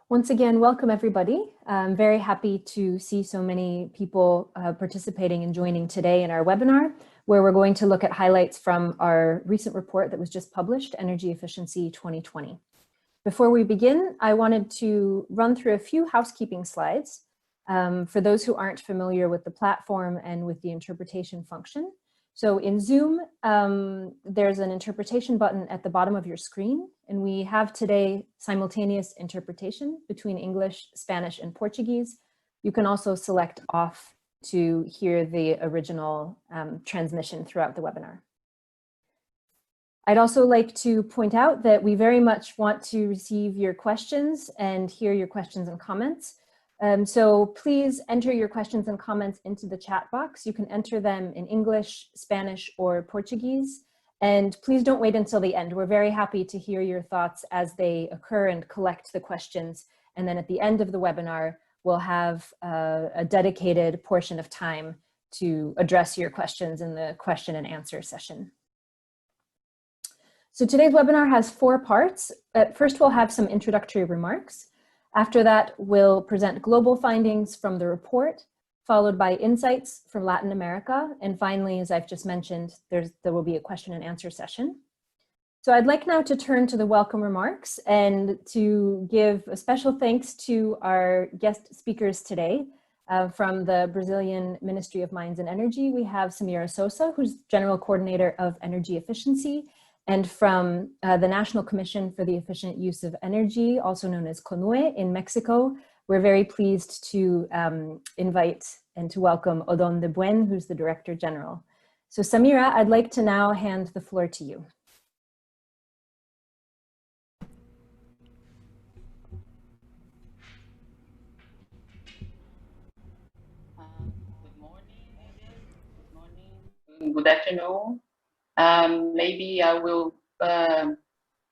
Once again, welcome everybody. I'm very happy to see so many people participating and joining today in our webinar, where we're going to look at highlights from our recent report that was just published, Energy Efficiency 2020. Before we begin, I wanted to run through a few housekeeping slides for those who aren't familiar with the platform and with the interpretation function. So in Zoom, there's an interpretation button at the bottom of your screen, and we have today simultaneous interpretation between English, Spanish, and Portuguese. You can also select off to hear the original transmission throughout the webinar. I'd also like to point out that we very much want to receive your questions and hear your questions and comments. So please enter your questions and comments into the chat box. You can enter them in English, Spanish, or Portuguese. And please don't wait until the end. We're very happy to hear your thoughts as they occur and collect the questions. And then at the end of the webinar, we'll have a dedicated portion of time to address your questions in the question and answer session. So today's webinar has 4 parts. First, we'll have some introductory remarks. After that, we'll present global findings from the report, followed by insights from Latin America. And finally, as I've just mentioned, there will be a question and answer session. So I'd like now to turn to the welcome remarks and to give a special thanks to our guest speakers today. From the Brazilian Ministry of Mines and Energy, we have Samira Sosa, who's General Coordinator of Energy Efficiency, and from the National Commission for the Efficient Use of Energy, also known as CONUE in Mexico. We're very pleased to invite and to welcome Odon de Buen, who's the Director General. So Samira, I'd like to now hand the floor to you. Good morning, good afternoon. Maybe I will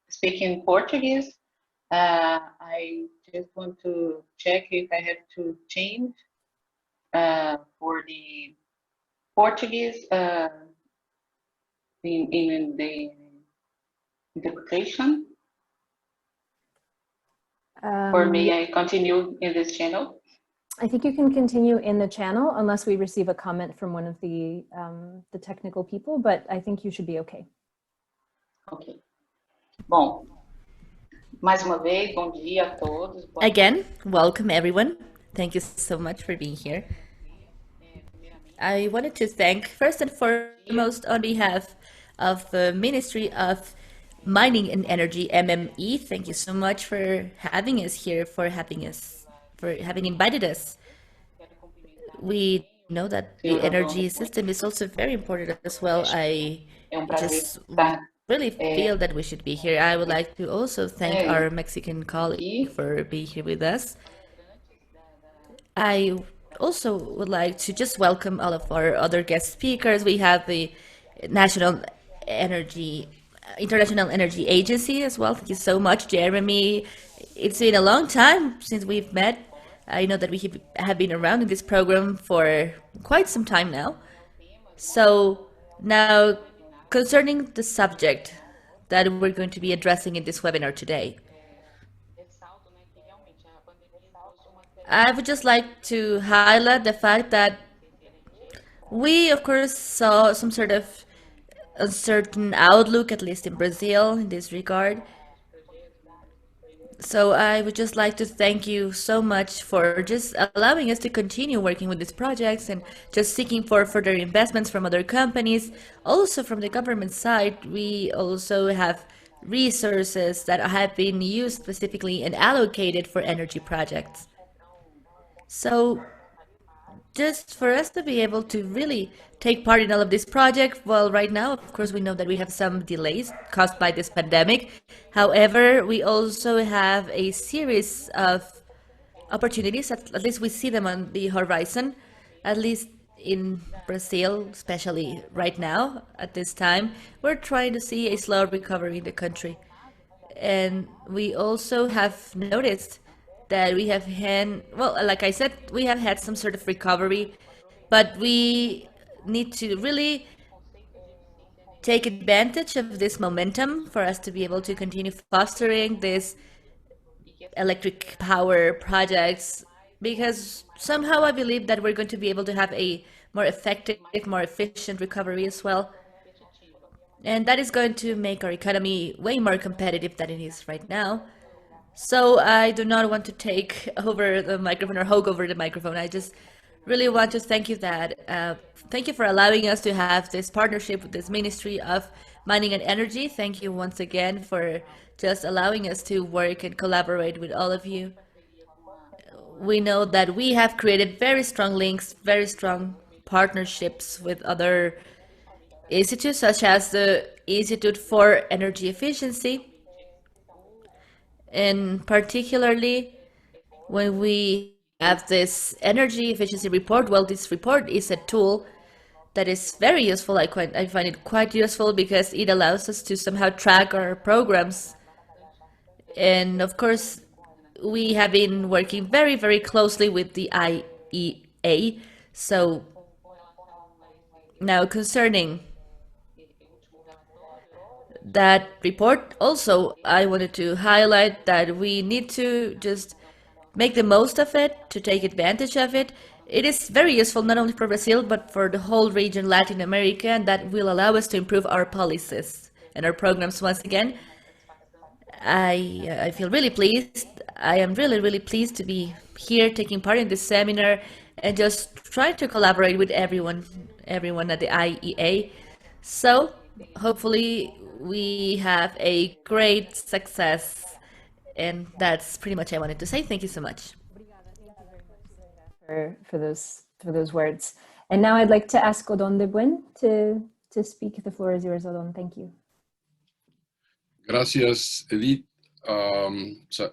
speak in Portuguese. I just want to check if I have to change for the Portuguese in the interpretation. Or may I continue in this channel? I think you can continue in the channel unless we receive a comment from one of the technical people, but I think you should be okay. Okay. Bom, mais uma vez, bom dia a todos. Again, welcome everyone. Thank you so much for being here. I wanted to thank first and foremost on behalf of the Ministry of Mining and Energy, MME. Thank you so much for having us here, for having invited us. We know that the energy system is also very important as well. I just really feel that we should be here. I would like to also thank our Mexican colleague for being here with us. I also would like to just welcome all of our other guest speakers. We have the International Energy Agency as well. Thank you so much, Jeremy. It's been a long time since we've met. I know that we have been around in this program for quite some time now. So now, concerning the subject that we're going to be addressing in this webinar today, I would just like to highlight the fact that we, of course, saw some sort of uncertain outlook, at least in Brazil, in this regard. So I would just like to thank you so much for just allowing us to continue working with these projects and just seeking for further investments from other companies. Also from the government side, we also have resources that have been used specifically and allocated for energy projects. So just for us to be able to really take part in all of this project, well, right now, of course, we know that we have some delays caused by this pandemic. However, we also have a series of opportunities, at least we see them on the horizon, at least in Brazil, especially right now, at this time. We're trying to see a slow recovery in the country. And we also have noticed that we have had, well, like I said, we have had some sort of recovery, but we need to really take advantage of this momentum for us to be able to continue fostering this electric power projects, because somehow I believe that we're going to be able to have a more effective, more efficient recovery as well. And that is going to make our economy way more competitive than it is right now. So I do not want to take over the microphone or hog over the microphone. I just really want to thank you thank you for allowing us to have this partnership with this Ministry of Mining and Energy. Thank you once again for just allowing us to work and collaborate with all of you. We know that we have created very strong links, very strong partnerships with other institutes, such as the Institute for Energy Efficiency, and particularly when we have this energy efficiency report. Well, this report is a tool that is very useful. I find it quite useful because it allows us to somehow track our programs. And of course, we have been working very, very closely with the IEA. So now concerning that report, also, I wanted to highlight that we need to just make the most of it, to take advantage of it. It is very useful not only for Brazil, but for the whole region, Latin America, and that will allow us to improve our policies and our programs once again. I feel really pleased. I am really, really pleased to be here taking part in this seminar and just trying to collaborate with everyone at the IEA. So hopefully we have a great success. And that's pretty much I wanted to say. Thank you so much. For those words. And now I'd like to ask Odon de Buen to speak. The floor is yours, Odon. Thank you. Gracias, Edith.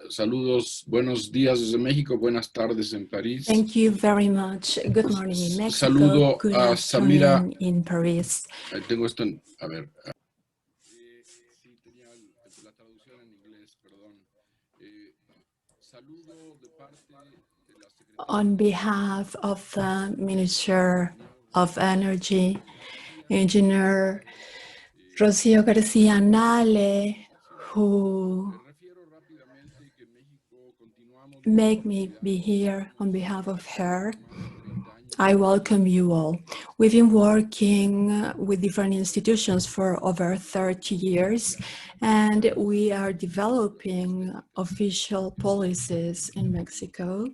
Saludos, buenos días desde México, buenas tardes en París. Thank you very much. Good morning in Mexico. Saludo good a Samira. afternoon in Paris. Tengo esto en, a ver. Sí, tenía la traducción en inglés, perdón. Saludo de parte de la Secretaría. On behalf of the Minister of Energy, Engineer Rocío García Nale, who make me be here on behalf of her, I welcome you all. We've been working with different institutions for over 30 years, and we are developing official policies in Mexico.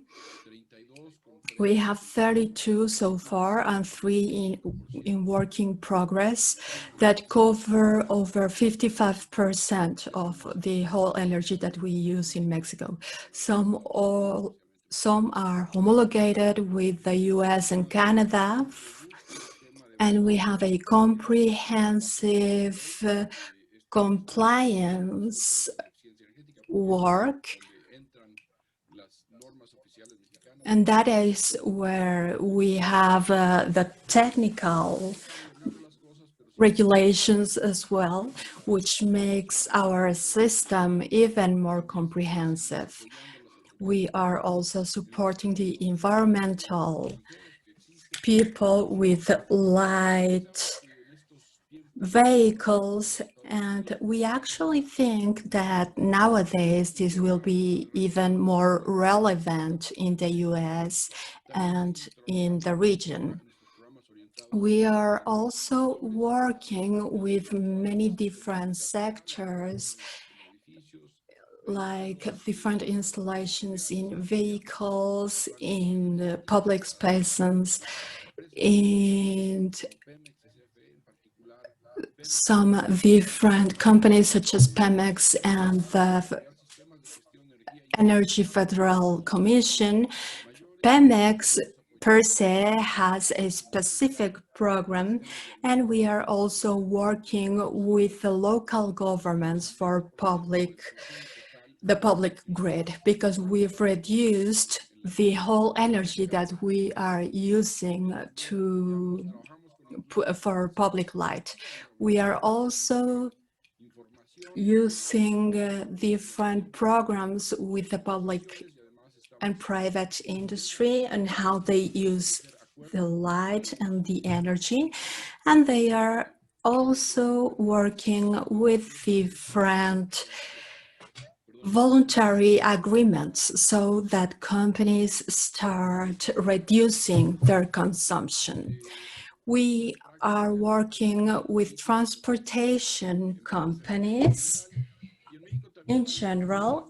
We have 32 so far and 3 in working progress that cover over 55% of the whole energy that we use in Mexico. Some are homologated with the US and Canada, and we have a comprehensive compliance work. And that is where we have the technical regulations as well, which makes our system even more comprehensive. We are also supporting the environmental people with light vehicles, and we actually think that nowadays this will be even more relevant in the US and in the region. We are also working with many different sectors, like different installations in vehicles, in public spaces, and some different companies such as Pemex and the Energy Federal Commission. Pemex per se has a specific program, and we are also working with the local governments for the public grid, because we've reduced the whole energy that we are using for public light. We are also using different programs with the public and private industry and how they use the light and the energy. And they are also working with different voluntary agreements so that companies start reducing their consumption. We are working with transportation companies in general,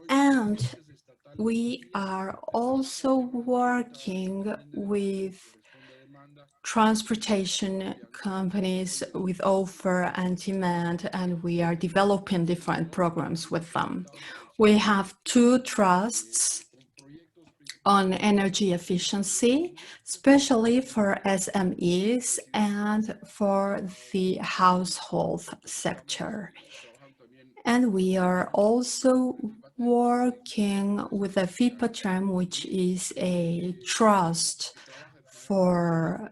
and we are also working with transportation companies with offer and demand, and we are developing different programs with them. We have 2 trusts on energy efficiency, especially for SMEs and for the household sector. And we are also working with the FIPATREM, which is a trust for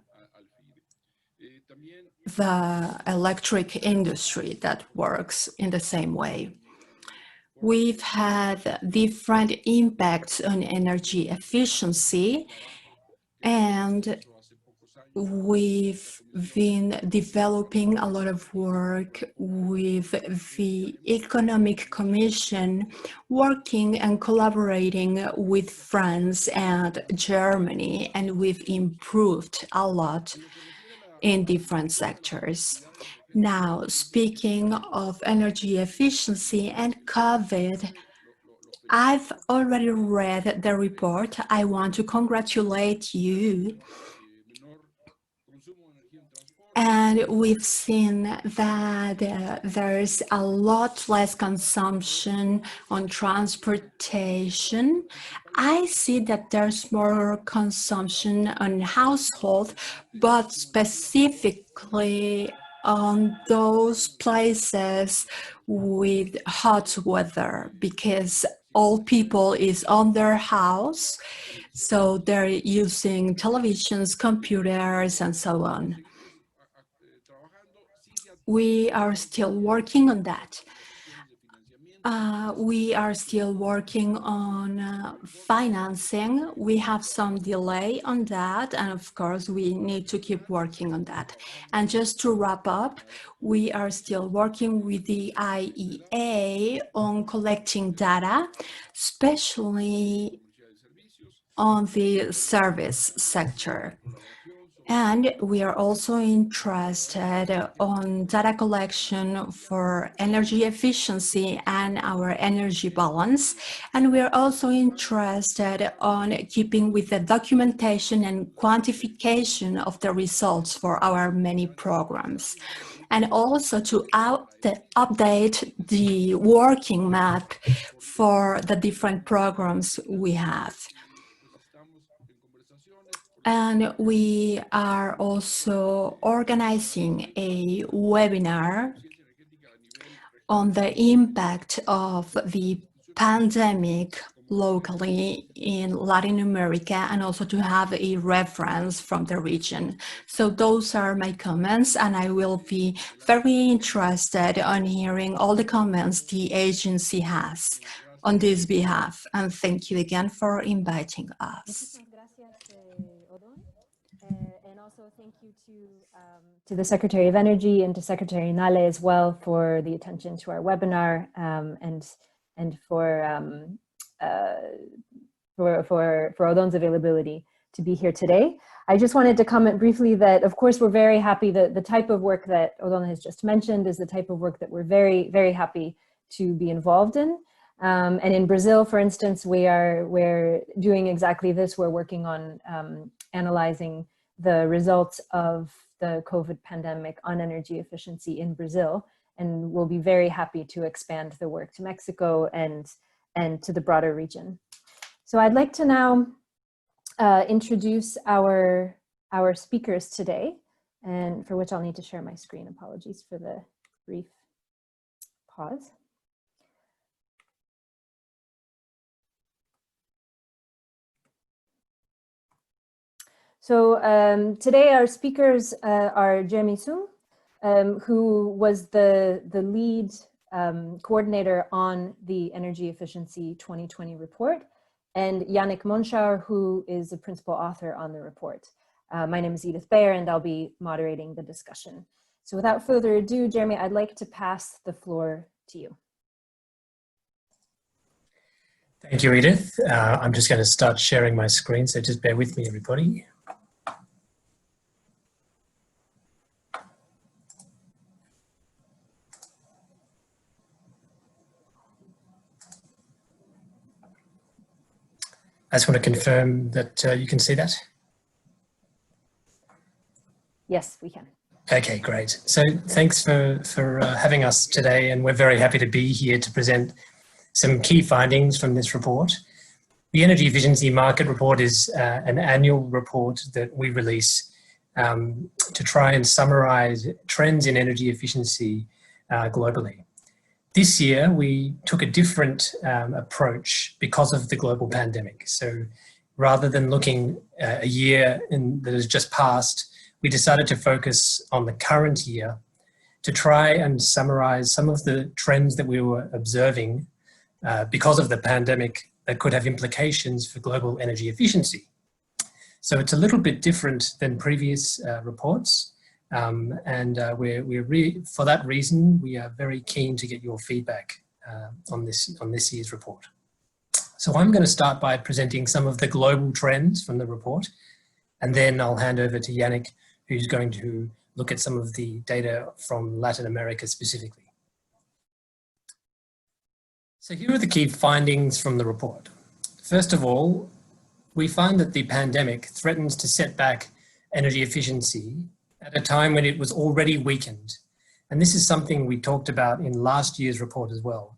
the electric industry that works in the same way. We've had different impacts on energy efficiency, and we've been developing a lot of work with the Economic Commission, working and collaborating with France and Germany, and we've improved a lot in different sectors. Now, speaking of energy efficiency and COVID, I've already read the report. I want to congratulate you. And we've seen that there's a lot less consumption on transportation. I see that there's more consumption on household, but specifically on those places with hot weather, because all people is on their house, so they're using televisions, computers, and so on. We are still working on that. We are still working on financing. We have some delay on that, and of course we need to keep working on that. And just to wrap up, we are still working with the IEA on collecting data, especially on the service sector. And we are also interested on data collection for energy efficiency and our energy balance. And we are also interested on keeping with the documentation and quantification of the results for our many programs. And also to update the working map for the different programs we have. And we are also organizing a webinar on the impact of the pandemic locally in Latin America, and also to have a reference from the region. So those are my comments, and I will be very interested on hearing all the comments the agency has on this behalf. And thank you again for inviting us. And also thank you to the Secretary of Energy and to Secretary Nale as well for the attention to our webinar, and for Odon's availability to be here today. I just wanted to comment briefly that, of course, we're very happy that the type of work that Odon has just mentioned is the type of work that we're very, very happy to be involved in. And in Brazil, for instance, we're doing exactly this. We're working on analyzing the results of the COVID pandemic on energy efficiency in Brazil, and we'll be very happy to expand the work to Mexico and to the broader region. So I'd like to now introduce our speakers today, and for which I'll need to share my screen. Apologies for the brief pause. So today our speakers are Jeremy Sung, who was the lead coordinator on the Energy Efficiency 2020 report, and Yannick Monchar, who is a principal author on the report. My name is Edith Bayer, and I'll be moderating the discussion. So without further ado, Jeremy, I'd like to pass the floor to you. Thank you, Edith. I'm just going to start sharing my screen, so just bear with me, everybody. I just want to confirm that you can see that. Yes, we can. Okay, great. So thanks for having us today, and we're very happy to be here to present some key findings from this report. The Energy Efficiency Market Report is an annual report that we release to try and summarize trends in energy efficiency globally. This year, we took a different approach because of the global pandemic. So rather than looking a year that has just passed, we decided to focus on the current year to try and summarize some of the trends that we were observing because of the pandemic that could have implications for global energy efficiency. So it's a little bit different than previous reports. For that reason, we are very keen to get your feedback on this year's report. So I'm going to start by presenting some of the global trends from the report, and then I'll hand over to Yannick, who's going to look at some of the data from Latin America specifically. So here are the key findings from the report. First of all, we find that the pandemic threatens to set back energy efficiency at a time when it was already weakened. And this is something we talked about in last year's report as well,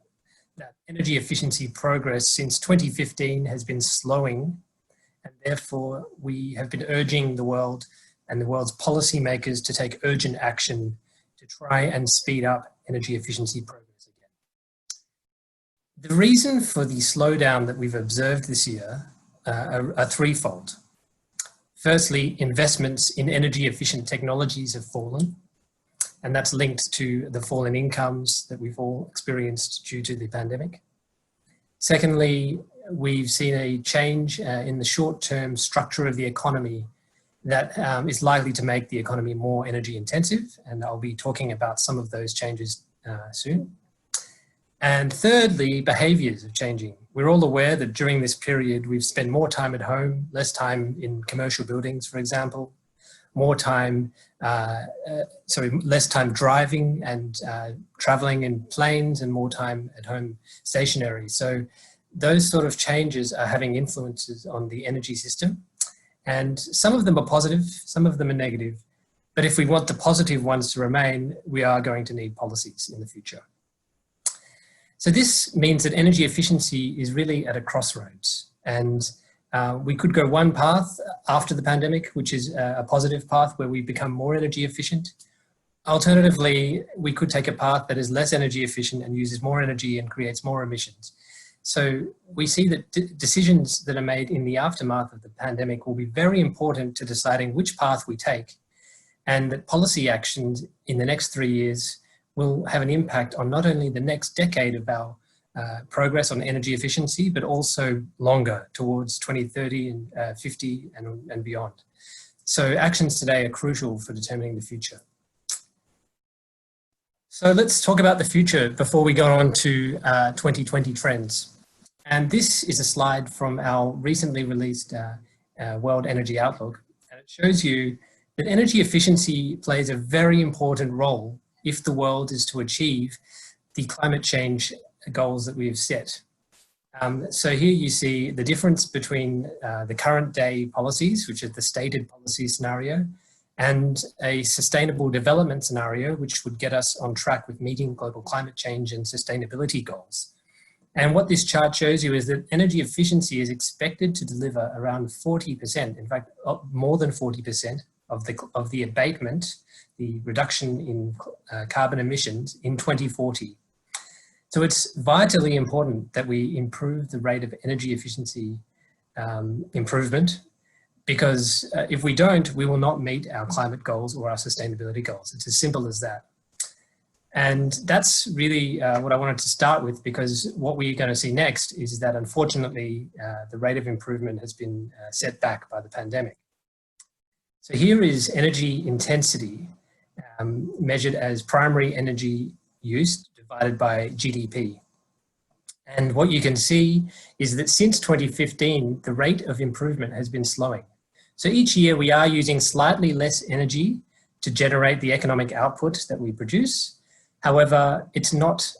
that energy efficiency progress since 2015 has been slowing, and therefore we have been urging the world and the world's policymakers to take urgent action to try and speed up energy efficiency progress again. The reason for the slowdown that we've observed this year are threefold. Firstly, investments in energy efficient technologies have fallen, and that's linked to the fall in incomes that we've all experienced due to the pandemic. Secondly, we've seen a change in the short-term structure of the economy that is likely to make the economy more energy intensive, and I'll be talking about some of those changes soon. And thirdly, behaviours are changing. We're all aware that during this period, we've spent more time at home, less time in commercial buildings, for example, less time driving and traveling in planes, and more time at home stationary. So those sort of changes are having influences on the energy system. And some of them are positive, some of them are negative. But if we want the positive ones to remain, we are going to need policies in the future. So this means that energy efficiency is really at a crossroads, and we could go one path after the pandemic, which is a positive path where we become more energy efficient. Alternatively, we could take a path that is less energy efficient and uses more energy and creates more emissions. So we see that decisions that are made in the aftermath of the pandemic will be very important to deciding which path we take, and that policy actions in the next 3 years will have an impact on not only the next decade of our progress on energy efficiency, but also longer towards 2030 and 50 and beyond. So actions today are crucial for determining the future. So let's talk about the future before we go on to 2020 trends. And this is a slide from our recently released World Energy Outlook. And it shows you that energy efficiency plays a very important role if the world is to achieve the climate change goals that we have set. So here you see the difference between the current day policies, which are the stated policy scenario, and a sustainable development scenario, which would get us on track with meeting global climate change and sustainability goals. And what this chart shows you is that energy efficiency is expected to deliver around 40%, in fact, more than 40% of the abatement, the reduction in carbon emissions in 2040. So it's vitally important that we improve the rate of energy efficiency improvement, because if we don't, we will not meet our climate goals or our sustainability goals. It's as simple as that. And that's really what I wanted to start with, because what we're going to see next is that unfortunately the rate of improvement has been set back by the pandemic. So here is energy intensity measured as primary energy use divided by GDP. And what you can see is that since 2015, the rate of improvement has been slowing. So each year we are using slightly less energy to generate the economic output that we produce. However, it's not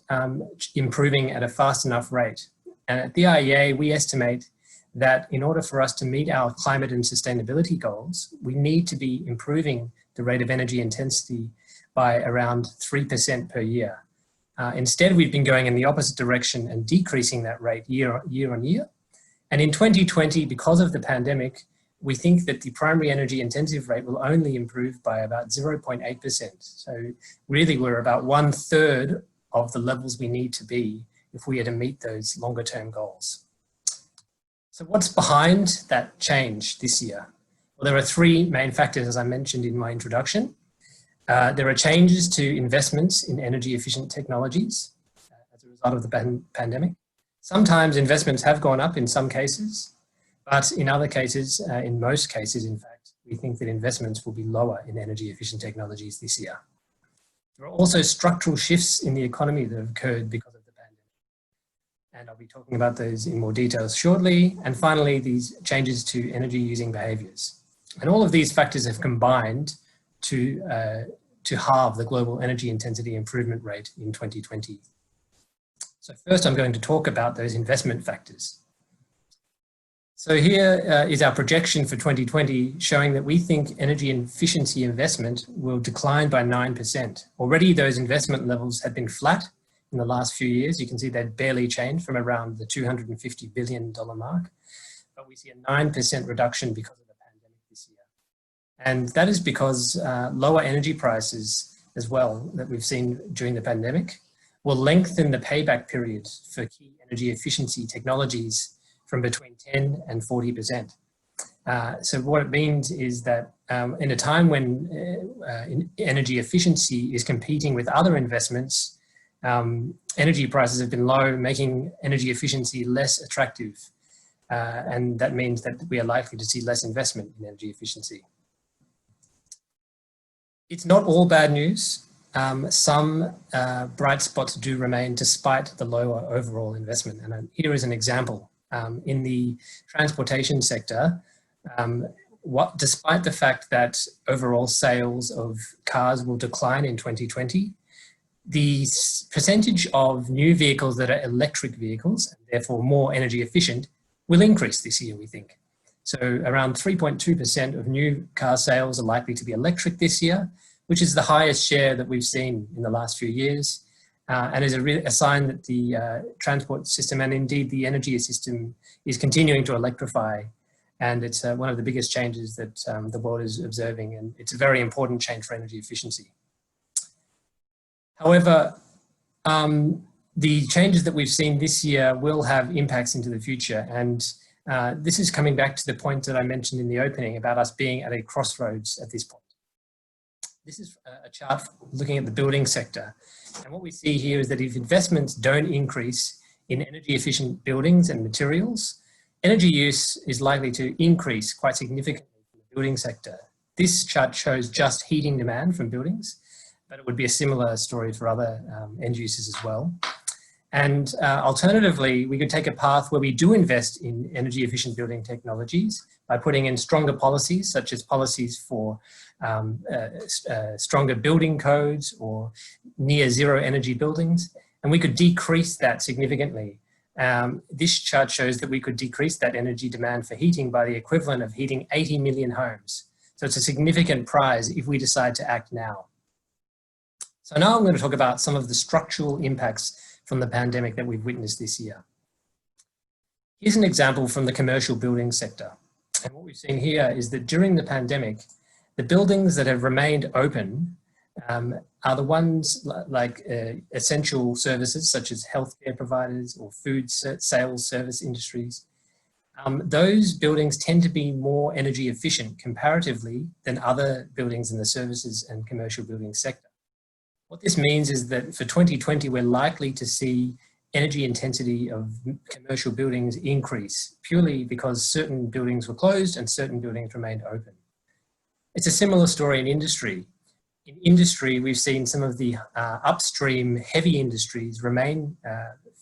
improving at a fast enough rate. And at the IEA, we estimate that in order for us to meet our climate and sustainability goals, we need to be improving the rate of energy intensity by around 3% per year. Instead, we've been going in the opposite direction and decreasing that rate year on year. And in 2020, because of the pandemic, we think that the primary energy intensive rate will only improve by about 0.8%. So really we're about 1/3 of the levels we need to be if we are to meet those longer term goals. So what's behind that change this year? Well, there are three main factors, as I mentioned in my introduction. There are changes to investments in energy efficient technologies as a result of the pandemic. Sometimes investments have gone up in some cases, but in other cases, in most cases, in fact, we think that investments will be lower in energy efficient technologies this year. There are also structural shifts in the economy that have occurred because of the pandemic. And I'll be talking about those in more detail shortly. And finally, these changes to energy using behaviors. And all of these factors have combined to halve the global energy intensity improvement rate in 2020. So first, I'm going to talk about those investment factors. So here is our projection for 2020, showing that we think energy efficiency investment will decline by 9%. Already those investment levels had been flat in the last few years. You can see they'd barely changed from around the $250 billion mark, but we see a 9% reduction because of the pandemic this year. And that is because lower energy prices as well that we've seen during the pandemic will lengthen the payback period for key energy efficiency technologies from between 10 and 40%. So what it means is that in a time when energy efficiency is competing with other investments, energy prices have been low, making energy efficiency less attractive. And that means that we are likely to see less investment in energy efficiency. It's not all bad news. Some bright spots do remain despite the lower overall investment. And here is an example. In the transportation sector, despite the fact that overall sales of cars will decline in 2020, the percentage of new vehicles that are electric vehicles, and therefore more energy efficient, will increase this year, we think. So around 3.2% of new car sales are likely to be electric this year, which is the highest share that we've seen in the last few years. And is a sign that the transport system and indeed the energy system is continuing to electrify. And it's one of the biggest changes that the world is observing. And it's a very important change for energy efficiency. However, the changes that we've seen this year will have impacts into the future. And this is coming back to the point that I mentioned in the opening about us being at a crossroads at this point. This is a chart looking at the building sector. And what we see here is that if investments don't increase in energy efficient buildings and materials, energy use is likely to increase quite significantly in the building sector. This chart shows just heating demand from buildings, but it would be a similar story for other end uses as well. And alternatively, we could take a path where we do invest in energy efficient building technologies by putting in stronger policies, such as policies for stronger building codes or near zero energy buildings. And we could decrease that significantly. This chart shows that we could decrease that energy demand for heating by the equivalent of heating 80 million homes. So it's a significant prize if we decide to act now. So now I'm going to talk about some of the structural impacts from the pandemic that we've witnessed this year. Here's an example from the commercial building sector. And what we've seen here is that during the pandemic, the buildings that have remained open are the ones like essential services such as healthcare providers or food sales service industries. Those buildings tend to be more energy efficient comparatively than other buildings in the services and commercial building sector. What this means is that for 2020, we're likely to see energy intensity of commercial buildings increase purely because certain buildings were closed and certain buildings remained open. It's a similar story in industry. In industry, we've seen some of the upstream heavy industries remain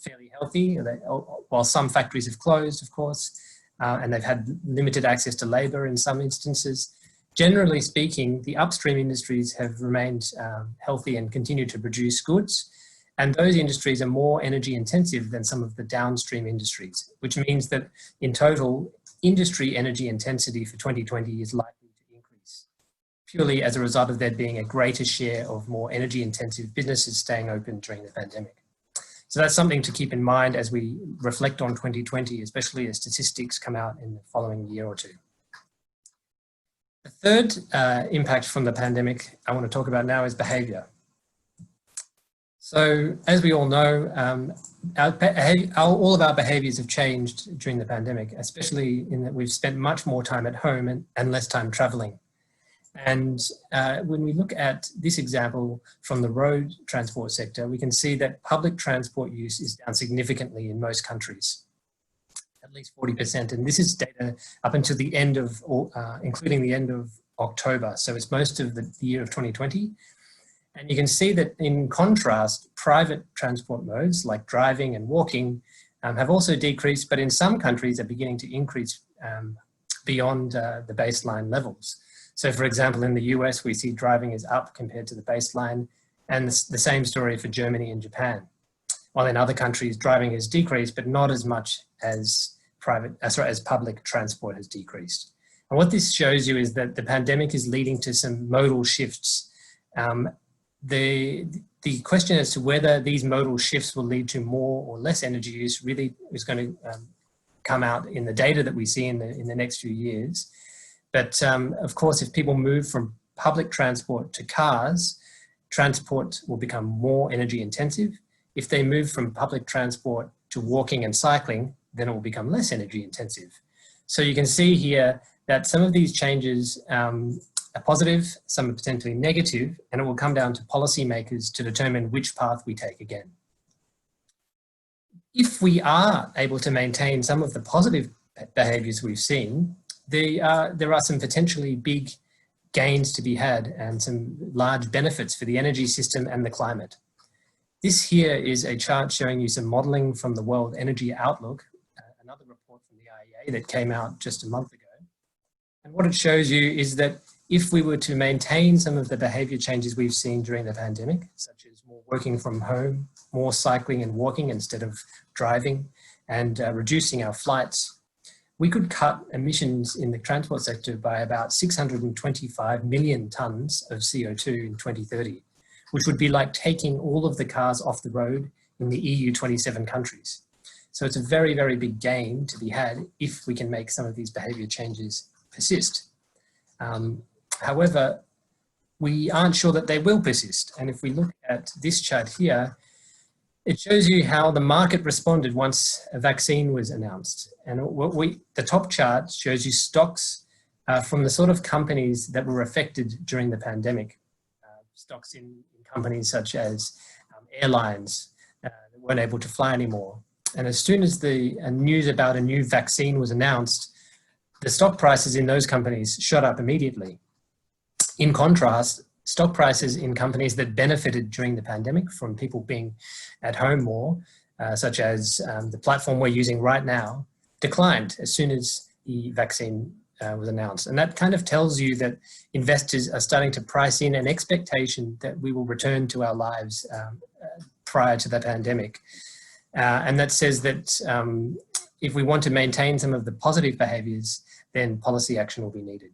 fairly healthy, while some factories have closed, of course, and they've had limited access to labour in some instances. Generally speaking, the upstream industries have remained healthy and continue to produce goods. And those industries are more energy intensive than some of the downstream industries, which means that in total, industry energy intensity for 2020 is likely to increase, purely as a result of there being a greater share of more energy intensive businesses staying open during the pandemic. So that's something to keep in mind as we reflect on 2020, especially as statistics come out in the following year or two. The third impact from the pandemic I want to talk about now is behaviour. So as we all know, all of our behaviours have changed during the pandemic, especially in that we've spent much more time at home and less time travelling. And when we look at this example from the road transport sector, we can see that public transport use is down significantly in most countries, at least 40%. And this is data up until the end of, including the end of October. So it's most of the year of 2020. And you can see that in contrast, private transport modes like driving and walking have also decreased, but in some countries are beginning to increase beyond the baseline levels. So for example, in the US, we see driving is up compared to the baseline, and the same story for Germany and Japan. While in other countries, driving has decreased, but not as much as public transport has decreased. And what this shows you is that the pandemic is leading to some modal shifts. The question as to whether these modal shifts will lead to more or less energy use really is going to come out in the data that we see in the next few years. But of course, if people move from public transport to cars, transport will become more energy intensive. If they move from public transport to walking and cycling, then it will become less energy intensive. So you can see here that some of these changes are positive, some are potentially negative, and it will come down to policymakers to determine which path we take again. If we are able to maintain some of the positive behaviours we've seen, there are some potentially big gains to be had and some large benefits for the energy system and the climate. This here is a chart showing you some modelling from the World Energy Outlook, another report from the IEA that came out just a month ago. And what it shows you is that if we were to maintain some of the behaviour changes we've seen during the pandemic, such as more working from home, more cycling and walking instead of driving, and reducing our flights, we could cut emissions in the transport sector by about 625 million tonnes of CO2 in 2030, which would be like taking all of the cars off the road in the EU 27 countries. So it's a very, very big gain to be had if we can make some of these behaviour changes persist. However, we aren't sure that they will persist. And if we look at this chart here, it shows you how the market responded once a vaccine was announced. And the top chart shows you stocks from the sort of companies that were affected during the pandemic. Stocks in companies such as airlines that weren't able to fly anymore. And as soon as the news about a new vaccine was announced, the stock prices in those companies shot up immediately. In contrast, stock prices in companies that benefited during the pandemic from people being at home more, such as the platform we're using right now, declined as soon as the vaccine was announced. And that kind of tells you that investors are starting to price in an expectation that we will return to our lives prior to the pandemic. And that says that if we want to maintain some of the positive behaviours, then policy action will be needed.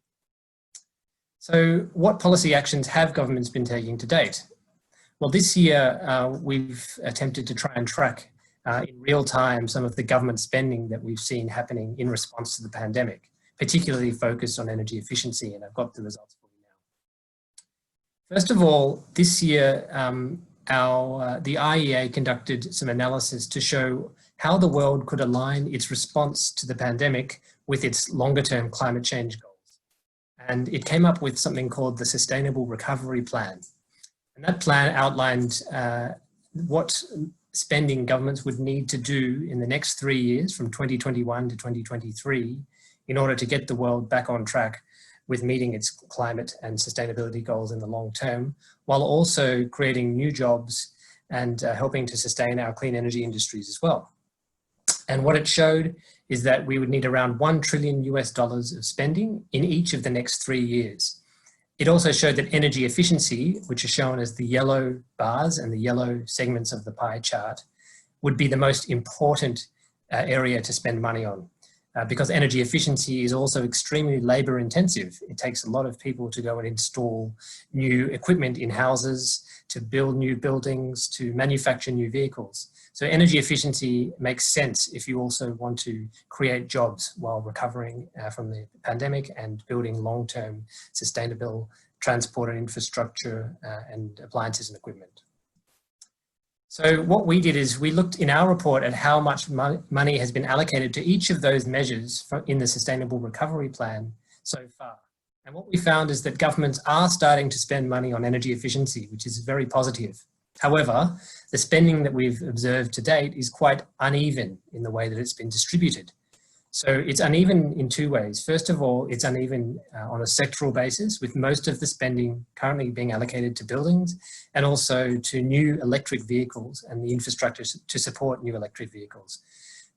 So what policy actions have governments been taking to date? Well, this year we've attempted to try and track in real time some of the government spending that we've seen happening in response to the pandemic, particularly focused on energy efficiency, and I've got the results for you now. First of all, this year the IEA conducted some analysis to show how the world could align its response to the pandemic with its longer-term climate change goals. And it came up with something called the Sustainable Recovery Plan. And that plan outlined what spending governments would need to do in the next 3 years, from 2021 to 2023, in order to get the world back on track with meeting its climate and sustainability goals in the long term, while also creating new jobs and helping to sustain our clean energy industries as well. And what it showed is that we would need around $1 trillion of spending in each of the next 3 years. It also showed that energy efficiency, which is shown as the yellow bars and the yellow segments of the pie chart, would be the most important area to spend money on. Because energy efficiency is also extremely labor intensive. It takes a lot of people to go and install new equipment in houses, to build new buildings, to manufacture new vehicles. So energy efficiency makes sense if you also want to create jobs while recovering from the pandemic and building long-term sustainable transport and infrastructure and appliances and equipment. So what we did is we looked in our report at how much money has been allocated to each of those measures in the Sustainable Recovery Plan so far. And what we found is that governments are starting to spend money on energy efficiency, which is very positive. However, the spending that we've observed to date is quite uneven in the way that it's been distributed. So it's uneven in two ways. First of all, it's uneven on a sectoral basis, with most of the spending currently being allocated to buildings and also to new electric vehicles and the infrastructure to support new electric vehicles.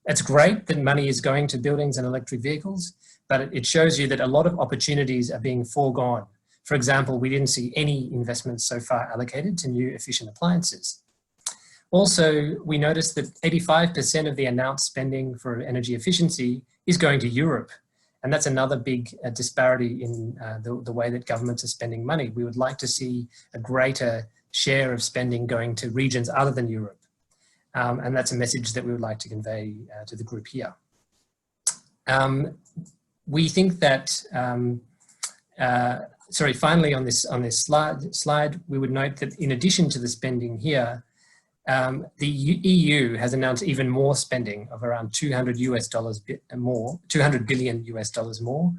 It's great that money is going to buildings and electric vehicles, but it shows you that a lot of opportunities are being foregone. For example, we didn't see any investments so far allocated to new efficient appliances. Also, we noticed that 85% of the announced spending for energy efficiency is going to Europe. And that's another big disparity in the way that governments are spending money. We would like to see a greater share of spending going to regions other than Europe. And that's a message that we would like to convey to the group here. We think that, finally on this slide, we would note that in addition to the spending here, the EU has announced even more spending of around $200 billion more.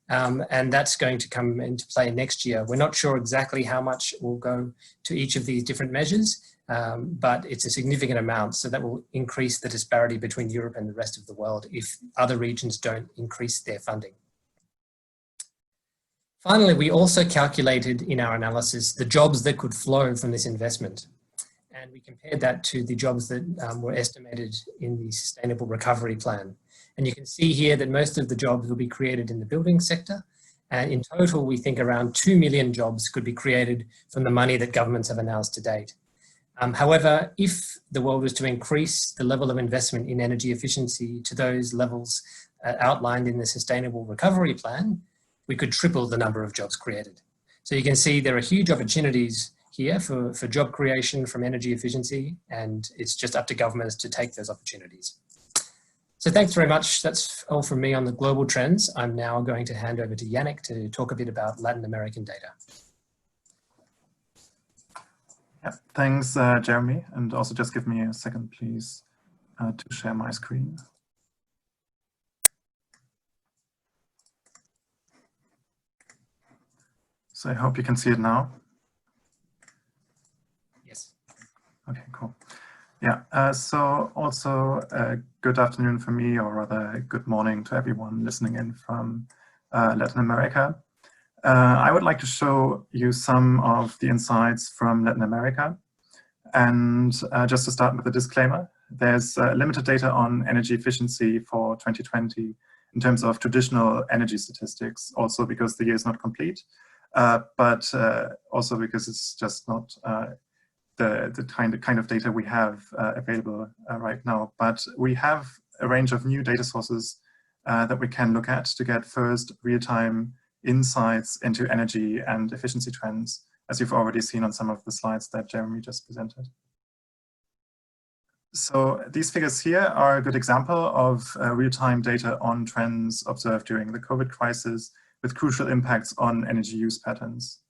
And that's going to come into play next year. We're not sure exactly how much will go to each of these different measures, but it's a significant amount. So that will increase the disparity between Europe and the rest of the world if other regions don't increase their funding. Finally, we also calculated in our analysis the jobs that could flow from this investment. And we compared that to the jobs that were estimated in the Sustainable Recovery Plan. And you can see here that most of the jobs will be created in the building sector. And in total, we think around 2 million jobs could be created from the money that governments have announced to date. However, if the world was to increase the level of investment in energy efficiency to those levels outlined in the Sustainable Recovery Plan, we could triple the number of jobs created. So you can see there are huge opportunities here for job creation from energy efficiency, and it's just up to governments to take those opportunities. So thanks very much. That's all from me on the global trends. I'm now going to hand over to Yannick to talk a bit about Latin American data. Yeah, thanks, Jeremy. And also just give me a second, please, to share my screen. So I hope you can see it now. Yes. Okay, cool. Yeah, so also good afternoon for me, or rather good morning to everyone listening in from Latin America. I would like to show you some of the insights from Latin America. And just to start with a disclaimer, there's limited data on energy efficiency for 2020 in terms of traditional energy statistics, also because the year is not complete, but also because it's just not the kind of data we have available right now. But we have a range of new data sources that we can look at to get first real-time insights into energy and efficiency trends, as you've already seen on some of the slides that Jeremy just presented. So these figures here are a good example of real-time data on trends observed during the COVID crisis with crucial impacts on energy use patterns.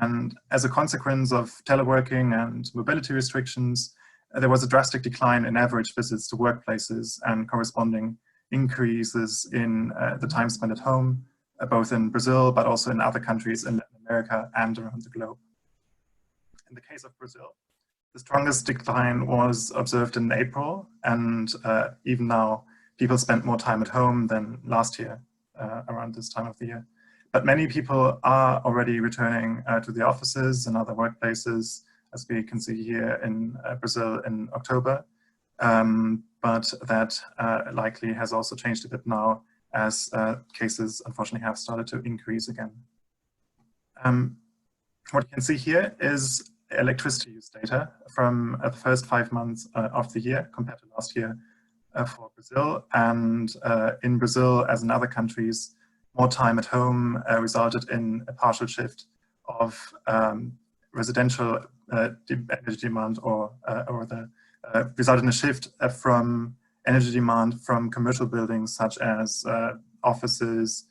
And as a consequence of teleworking and mobility restrictions, there was a drastic decline in average visits to workplaces and corresponding increases in the time spent at home, both in Brazil, but also in other countries in Latin America and around the globe. In the case of Brazil, the strongest decline was observed in April, and even now, people spent more time at home than last year around this time of the year. But many people are already returning to the offices and other workplaces as we can see here in Brazil in October. But that likely has also changed a bit now as cases unfortunately have started to increase again. What you can see here is electricity use data from the first 5 months of the year compared to last year for Brazil. And in Brazil, as in other countries, more time at home resulted in a partial shift of residential energy demand, resulted in a shift from energy demand from commercial buildings such as offices,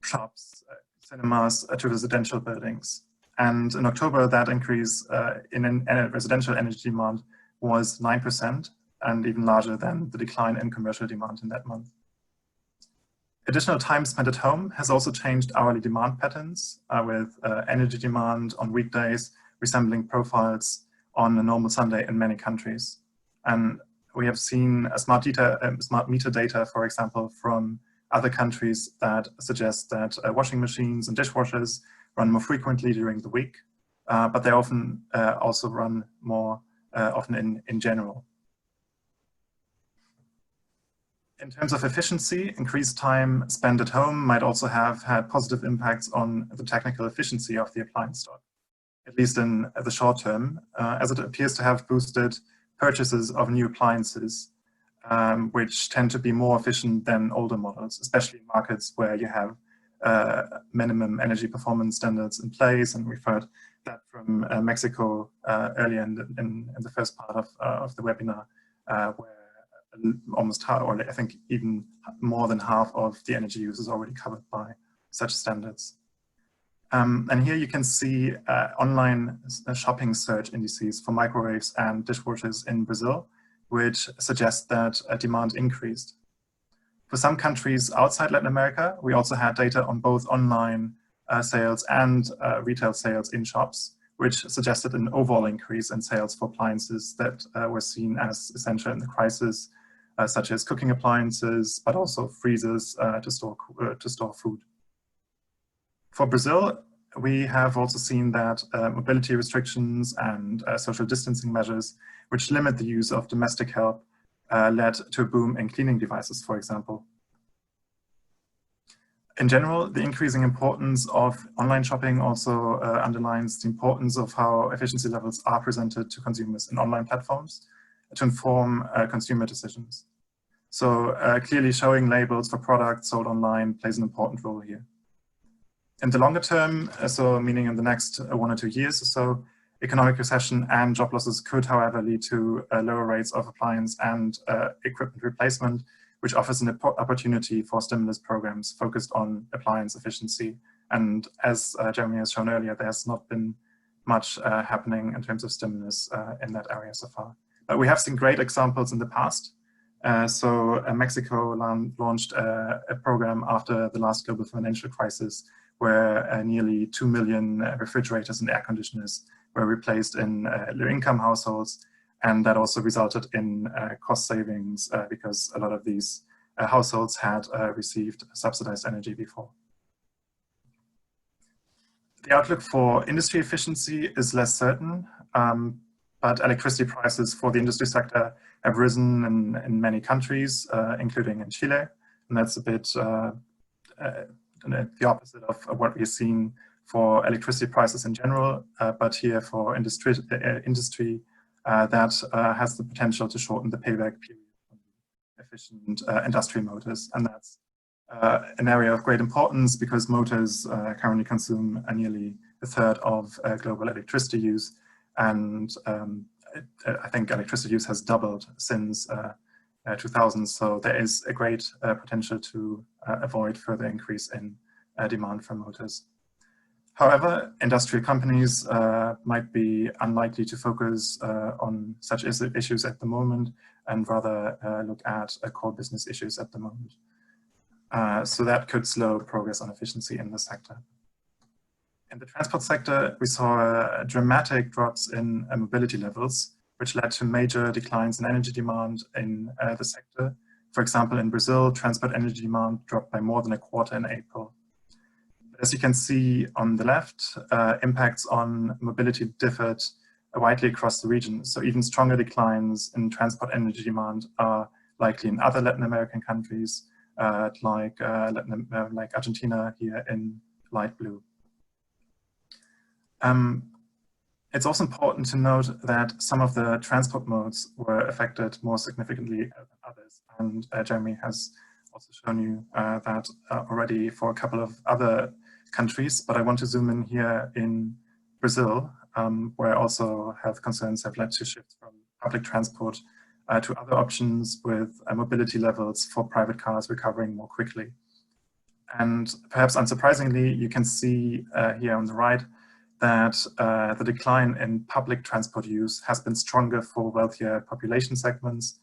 shops, cinemas to residential buildings. And in October, that increase in residential energy demand was 9%, and even larger than the decline in commercial demand in that month. Additional time spent at home has also changed hourly demand patterns, with energy demand on weekdays resembling profiles on a normal Sunday in many countries. And we have seen smart meter data, for example, from other countries that suggest that washing machines and dishwashers run more frequently during the week, but they often also run more often in general. In terms of efficiency, increased time spent at home might also have had positive impacts on the technical efficiency of the appliance stock, at least in the short term, as it appears to have boosted purchases of new appliances, which tend to be more efficient than older models, especially in markets where you have minimum energy performance standards in place. And we've heard that from Mexico earlier in the first part of the webinar, where almost half, or I think even more than half of the energy use is already covered by such standards. And here you can see online shopping search indices for microwaves and dishwashers in Brazil, which suggest that demand increased. For some countries outside Latin America, we also had data on both online sales and retail sales in shops, which suggested an overall increase in sales for appliances that were seen as essential in the crisis, such as cooking appliances, but also freezers to store food. For Brazil, we have also seen that mobility restrictions and social distancing measures, which limit the use of domestic help, led to a boom in cleaning devices, for example. In general, the increasing importance of online shopping also underlines the importance of how efficiency levels are presented to consumers in online platforms to inform consumer decisions. So clearly showing labels for products sold online plays an important role here. In the longer term, so meaning in the next 1 or 2 years or so, economic recession and job losses could, however, lead to lower rates of appliance and equipment replacement, which offers an opportunity for stimulus programs focused on appliance efficiency. And as Jeremy has shown earlier, there's not been much happening in terms of stimulus in that area so far. But we have seen great examples in the past. Mexico launched a program after the last global financial crisis where nearly 2 million refrigerators and air conditioners were replaced in low-income households. And that also resulted in cost savings because a lot of these households had received subsidized energy before. The outlook for industry efficiency is less certain, but electricity prices for the industry sector have risen in many countries, including in Chile. And that's a bit the opposite of what we've seen for electricity prices in general, but here for industry that has the potential to shorten the payback period on efficient industrial motors. And that's an area of great importance because motors currently consume nearly a third of global electricity use. And I think electricity use has doubled since 2000. So there is a great potential to avoid further increase in demand for motors. However, industrial companies might be unlikely to focus on such issues at the moment and rather look at core business issues at the moment. So that could slow progress on efficiency in the sector. In the transport sector, we saw dramatic drops in mobility levels, which led to major declines in energy demand in the sector. For example, in Brazil, transport energy demand dropped by more than a quarter in April. As you can see on the left, impacts on mobility differed widely across the region. So even stronger declines in transport energy demand are likely in other Latin American countries, like Argentina here in light blue. It's also important to note that some of the transport modes were affected more significantly than others. And Jeremy has also shown you that already for a couple of other countries, but I want to zoom in here in Brazil, where also health concerns have led to shifts from public transport to other options, with mobility levels for private cars recovering more quickly. And perhaps unsurprisingly, you can see here on the right that the decline in public transport use has been stronger for wealthier population segments,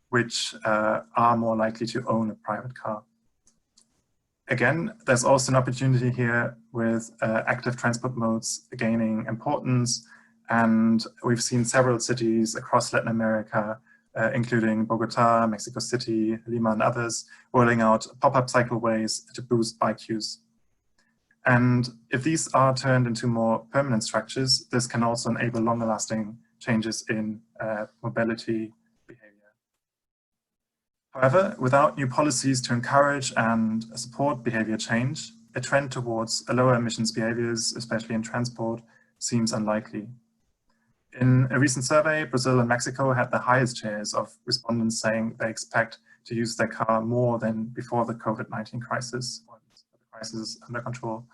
which are more likely to own a private car. Again, there's also an opportunity here with active transport modes gaining importance, and we've seen several cities across Latin America, including Bogota, Mexico City, Lima, and others, rolling out pop-up cycleways to boost bike use. And if these are turned into more permanent structures, this can also enable longer-lasting changes in mobility behavior. However, without new policies to encourage and support behavior change, a trend towards lower emissions behaviors, especially in transport, seems unlikely. In a recent survey, Brazil and Mexico had the highest shares of respondents saying they expect to use their car more than before the COVID-19 crisis, once the crisis is under control.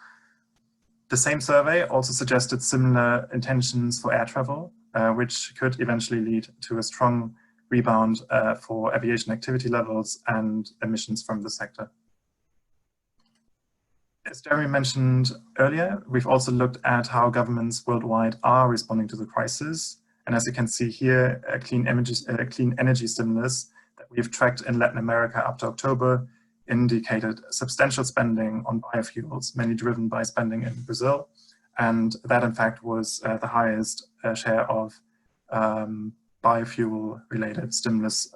The same survey also suggested similar intentions for air travel, which could eventually lead to a strong rebound for aviation activity levels and emissions from the sector. As Jeremy mentioned earlier, we've also looked at how governments worldwide are responding to the crisis. And as you can see here, a clean energy stimulus that we've tracked in Latin America up to October indicated substantial spending on biofuels, mainly driven by spending in Brazil. And that, in fact, was the highest share of biofuel-related stimulus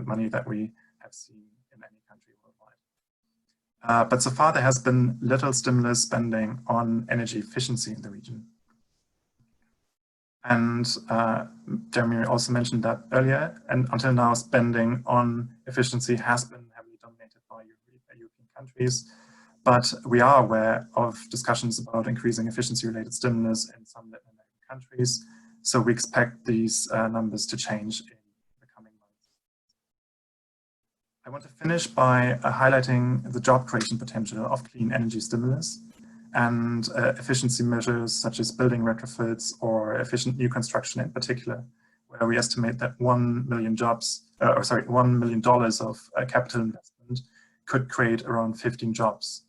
money that we have seen in any country worldwide. But so far, there has been little stimulus spending on energy efficiency in the region. And Jeremy also mentioned that earlier, and until now, spending on efficiency has been heavily dominated by European countries. But we are aware of discussions about increasing efficiency-related stimulus in some Latin American countries. So we expect these numbers to change in the coming months. I want to finish by highlighting the job creation potential of clean energy stimulus and efficiency measures such as building retrofits or efficient new construction in particular, where we estimate that $1 million of capital investment could create around 15 jobs.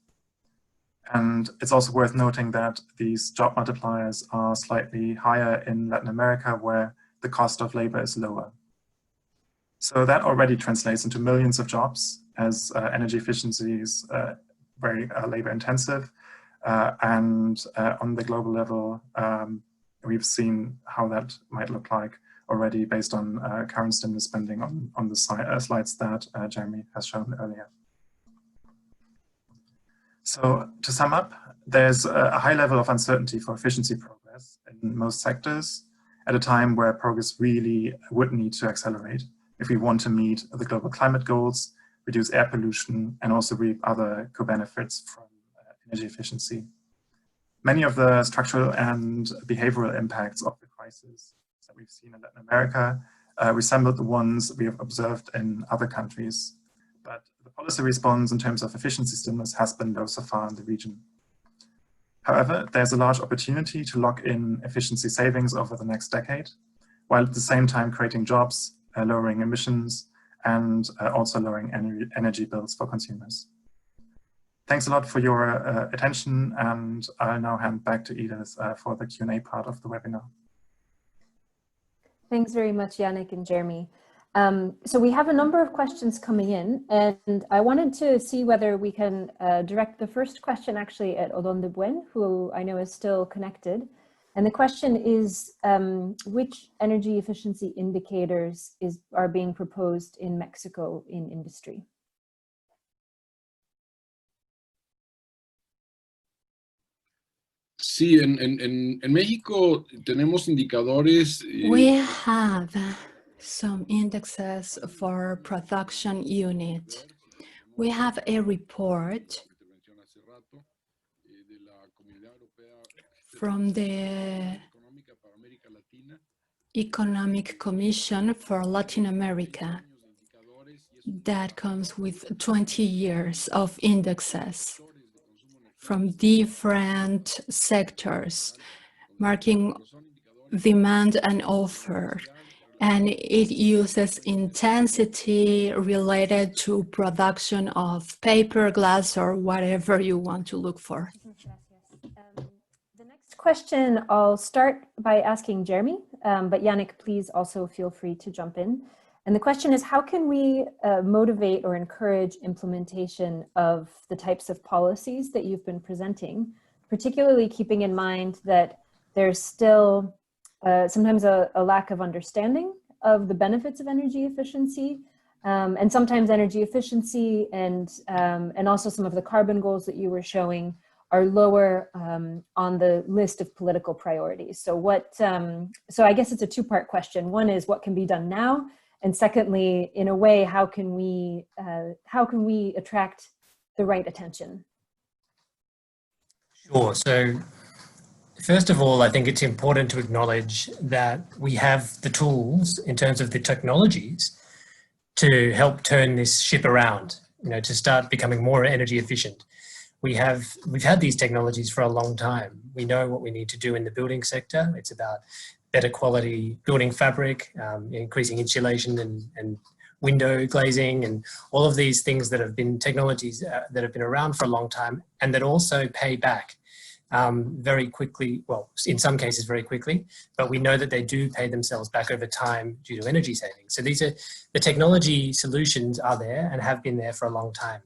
And it's also worth noting that these job multipliers are slightly higher in Latin America, where the cost of labor is lower. So that already translates into millions of jobs, as energy efficiency is very labor intensive. And on the global level, we've seen how that might look like already based on current stimulus spending on the slides that Jeremy has shown earlier. So to sum up, there's a high level of uncertainty for efficiency progress in most sectors at a time where progress really would need to accelerate if we want to meet the global climate goals, reduce air pollution, and also reap other co-benefits from energy efficiency. Many of the structural and behavioral impacts of the crisis that we've seen in Latin America resemble the ones we have observed in other countries. But the policy response in terms of efficiency stimulus has been low so far in the region. However, there's a large opportunity to lock in efficiency savings over the next decade, while at the same time creating jobs, lowering emissions, and also lowering energy bills for consumers. Thanks a lot for your attention, and I'll now hand back to Edith for the Q&A part of the webinar. Thanks very much, Yannick and Jeremy. So we have a number of questions coming in, and I wanted to see whether we can direct the first question actually at Odon de Buen, who I know is still connected. And the question is, which energy efficiency indicators are being proposed in Mexico in industry? Sí, en México tenemos indicadores. We have some indexes for production unit. We have a report from the Economic Commission for Latin America that comes with 20 years of indexes from different sectors, marking demand and offer. And it uses intensity related to production of paper, glass, or whatever you want to look for. The next question I'll start by asking Jeremy, but Yannick, please also feel free to jump in. And the question is, how can we motivate or encourage implementation of the types of policies that you've been presenting, particularly keeping in mind that there's still sometimes a lack of understanding of the benefits of energy efficiency, and sometimes energy efficiency and also some of the carbon goals that you were showing are lower on the list of political priorities. So so I guess it's a two-part question. One is what can be done now? And secondly, in a way, how can we attract the right attention? Sure. So first of all, I think it's important to acknowledge that we have the tools in terms of the technologies to help turn this ship around, to start becoming more energy efficient. We've had these technologies for a long time. We know what we need to do in the building sector. It's about better quality building fabric, increasing insulation and window glazing, and all of these things that have been technologies that have been around for a long time and that also pay back very quickly, well, in some cases very quickly, but we know that they do pay themselves back over time due to energy savings. So these are the technology solutions are there and have been there for a long time.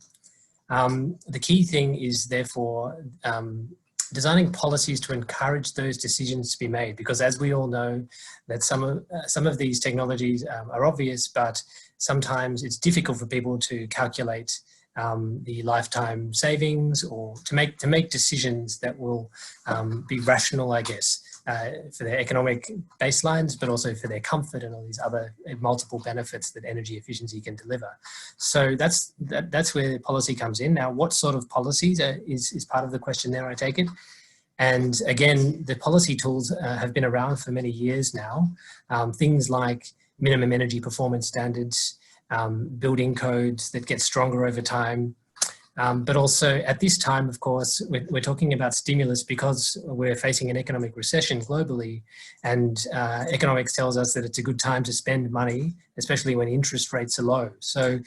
The key thing is therefore designing policies to encourage those decisions to be made, because as we all know that some of these technologies are obvious, but sometimes it's difficult for people to calculate the lifetime savings or to make decisions that will be rational, I guess, for their economic baselines, but also for their comfort and all these other multiple benefits that energy efficiency can deliver. So that's where policy comes in. Now, what sort of policies is part of the question there, I take it. And again, the policy tools have been around for many years now. Things like minimum energy performance standards, building codes that get stronger over time. But also at this time, of course, we're talking about stimulus because we're facing an economic recession globally, and economics tells us that it's a good time to spend money, especially when interest rates are low. So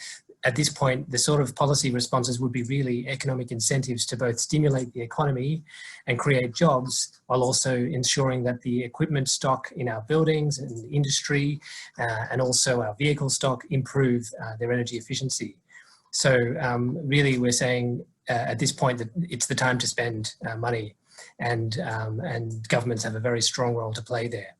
at this point, the sort of policy responses would be really economic incentives to both stimulate the economy and create jobs, while also ensuring that the equipment stock in our buildings and industry and also our vehicle stock improve their energy efficiency. So really we're saying at this point that it's the time to spend money, and governments have a very strong role to play there,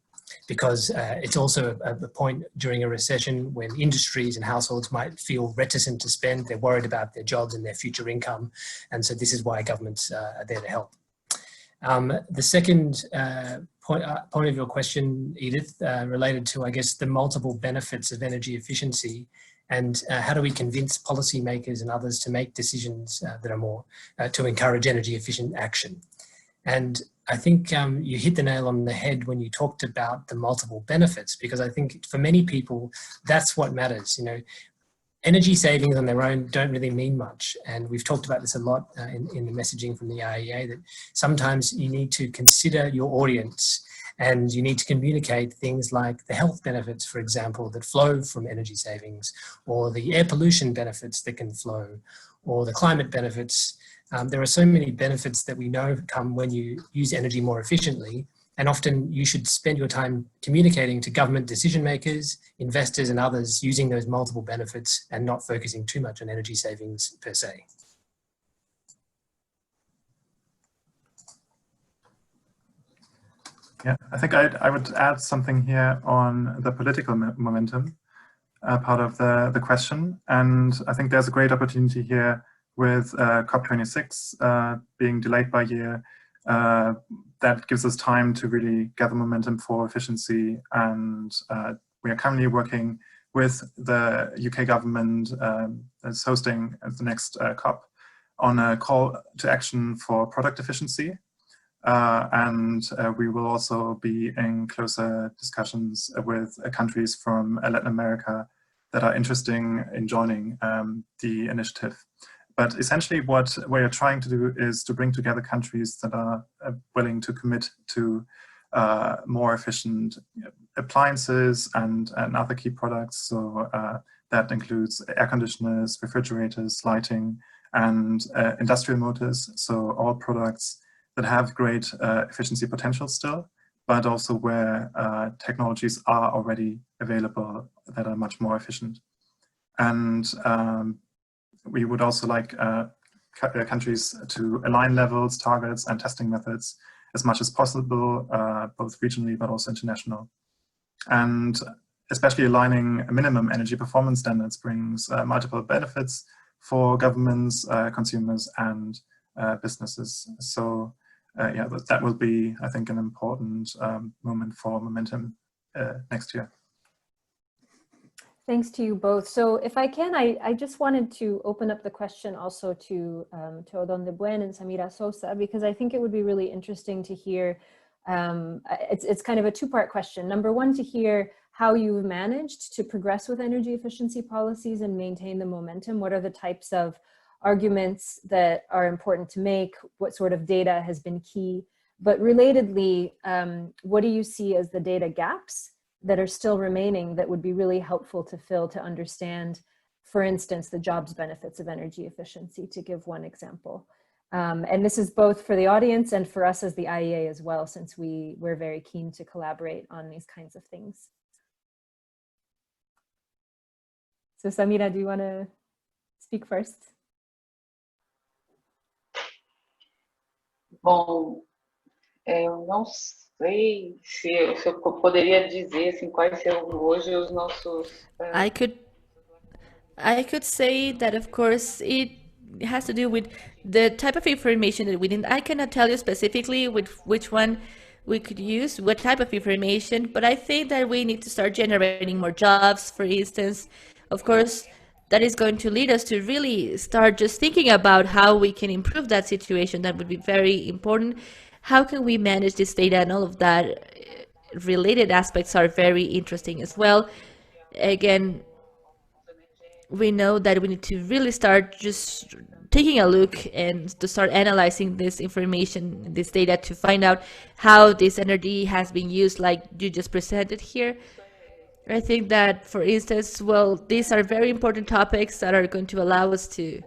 because it's also a point during a recession when industries and households might feel reticent to spend. They're worried about their jobs and their future income. And so this is why governments are there to help. The second point of your question, Edith, related to, I guess, the multiple benefits of energy efficiency, and how do we convince policymakers and others to make decisions that are more to encourage energy efficient action. And I think you hit the nail on the head when you talked about the multiple benefits, because I think for many people, that's what matters. Energy savings on their own don't really mean much. And we've talked about this a lot in the messaging from the IEA, that sometimes you need to consider your audience and you need to communicate things like the health benefits, for example, that flow from energy savings, or the air pollution benefits that can flow, or the climate benefits. There are so many benefits that we know come when you use energy more efficiently, and often you should spend your time communicating to government decision makers, investors and others using those multiple benefits and not focusing too much on energy savings per se. Yeah, I think I would add something here on the political momentum part of the question. And I think there's a great opportunity here with COP26 being delayed by a year, that gives us time to really gather momentum for efficiency. And we are currently working with the UK government that's hosting the next COP on a call to action for product efficiency. We will also be in closer discussions with countries from Latin America that are interested in joining the initiative. But essentially what we are trying to do is to bring together countries that are willing to commit to more efficient appliances and other key products. So that includes air conditioners, refrigerators, lighting, and industrial motors. So all products that have great efficiency potential still, but also where technologies are already available that are much more efficient. And we would also like countries to align levels, targets, and testing methods as much as possible, both regionally but also international. And especially aligning minimum energy performance standards brings multiple benefits for governments, consumers, and businesses. So yeah, that will be, I think, an important moment for momentum next year. Thanks to you both. So if I can, I just wanted to open up the question also to Odon de Buen and Samira Sosa, because I think it would be really interesting to hear, it's kind of a two-part question. Number one, to hear how you've managed to progress with energy efficiency policies and maintain the momentum. What are the types of arguments that are important to make? What sort of data has been key? But relatedly, what do you see as the data gaps that are still remaining that would be really helpful to fill to understand, for instance, the jobs benefits of energy efficiency, to give one example. And this is both for the audience and for us as the IEA as well, since we're very keen to collaborate on these kinds of things. So Samira, do you want to speak first? Bom, eu não sei se eu poderia dizer assim, quais são hoje os nossos... I could say that, of course, it has to do with the type of information that we need. I cannot tell you specifically which one we could use, what type of information, but I think that we need to start generating more jobs, for instance. Of course, that is going to lead us to really start just thinking about how we can improve that situation. That would be very important. How can we manage this data, and all of that related aspects are very interesting as well. Again, we know that we need to really start just taking a look and to start analyzing this information, this data, to find out how this energy has been used, like you just presented here. I think that, for instance, well, these are very important topics that are going to allow us to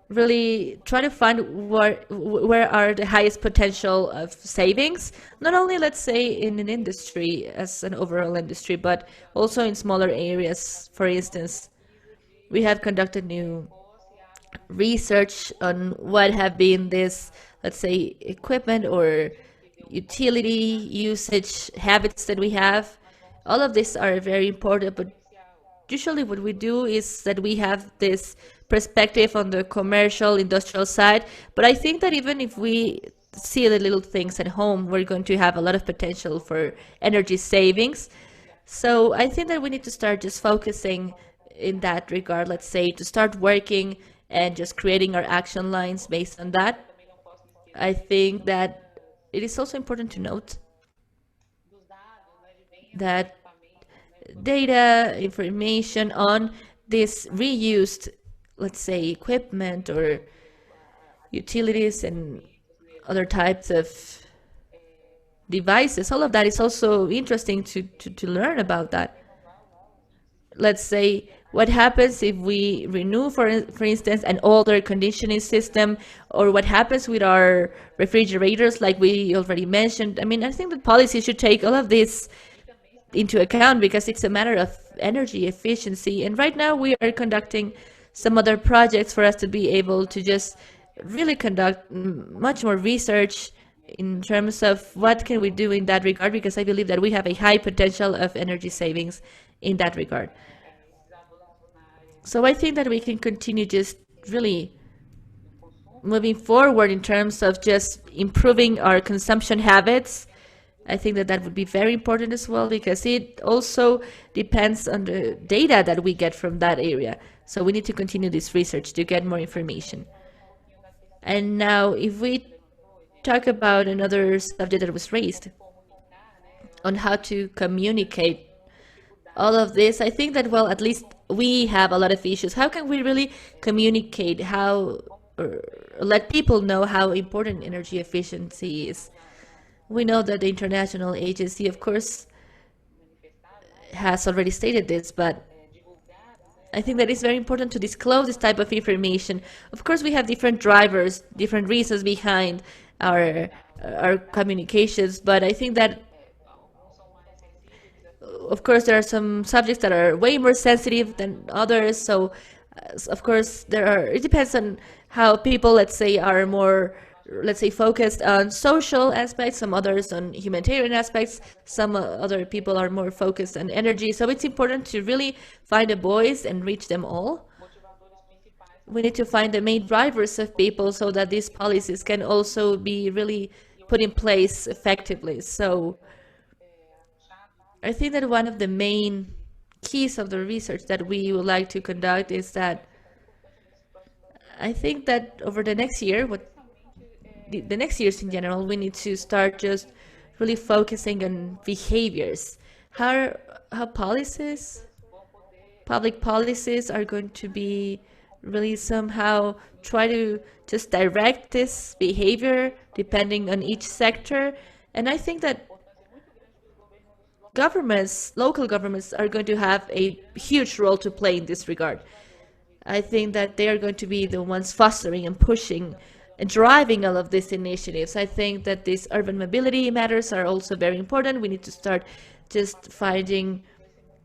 really try to find where are the highest potential of savings, not only, let's say, in an industry as an overall industry, but also in smaller areas. For instance, we have conducted new research on what have been this, let's say, equipment or utility usage habits that we have. All of these are very important, but usually what we do is that we have this perspective on the commercial, industrial side. But I think that even if we see the little things at home, we're going to have a lot of potential for energy savings. So I think that we need to start just focusing in that regard, let's say, to start working and just creating our action lines based on that. I think that it is also important to note that data information on this reused, let's say, equipment or utilities and other types of devices, all of that is also interesting to learn about that. Let's say, what happens if we renew, for instance, an older conditioning system, or what happens with our refrigerators, like we already mentioned. I mean, I think that policy should take all of this into account, because it's a matter of energy efficiency. And right now we are conducting some other projects for us to be able to just really conduct much more research in terms of what can we do in that regard, because I believe that we have a high potential of energy savings in that regard. So I think that we can continue just really moving forward in terms of just improving our consumption habits. I think that that would be very important as well, because it also depends on the data that we get from that area. So we need to continue this research to get more information. And now, if we talk about another subject that was raised on how to communicate all of this, I think that, well, at least we have a lot of issues. How can we really communicate how, or let people know how important energy efficiency is? We know that the International Agency, of course, has already stated this, but I think that it's very important to disclose this type of information. Of course, we have different drivers, different reasons behind our our communications, but I think that, of course, there are some subjects that are way more sensitive than others. So, of course, there are. It depends on how people, let's say, are more, let's say, focused on social aspects. Some others on humanitarian aspects. Some other people are more focused on energy. So it's important to really find a voice and reach them all. We need to find the main drivers of people so that these policies can also be really put in place effectively. So I think that one of the main keys of the research that we would like to conduct is that I think that over the next year, what the next years in general, we need to start just really focusing on behaviors. How policies, public policies are going to be really somehow try to just direct this behavior depending on each sector. And I think that governments, local governments, are going to have a huge role to play in this regard. I think that they are going to be the ones fostering and pushing and driving all of these initiatives. I think that these urban mobility matters are also very important. We need to start just finding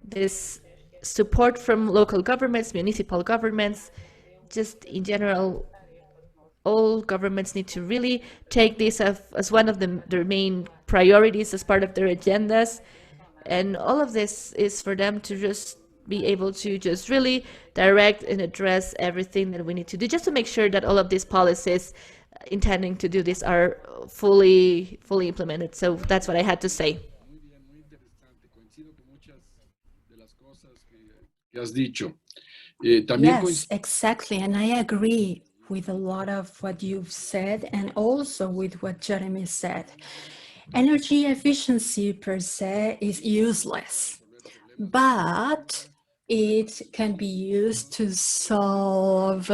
this support from local governments, municipal governments, just in general. All governments need to really take this as one of their main priorities as part of their agendas. And all of this is for them to just be able to just really direct and address everything that we need to do, just to make sure that all of these policies intending to do this are fully implemented. So that's what I had to say. Muy interesante. Coincido con muchas de las cosas que has dicho. También Yes, exactly. And I agree with a lot of what you've said and also with what Jeremy said. Energy efficiency per se is useless, but it can be used to solve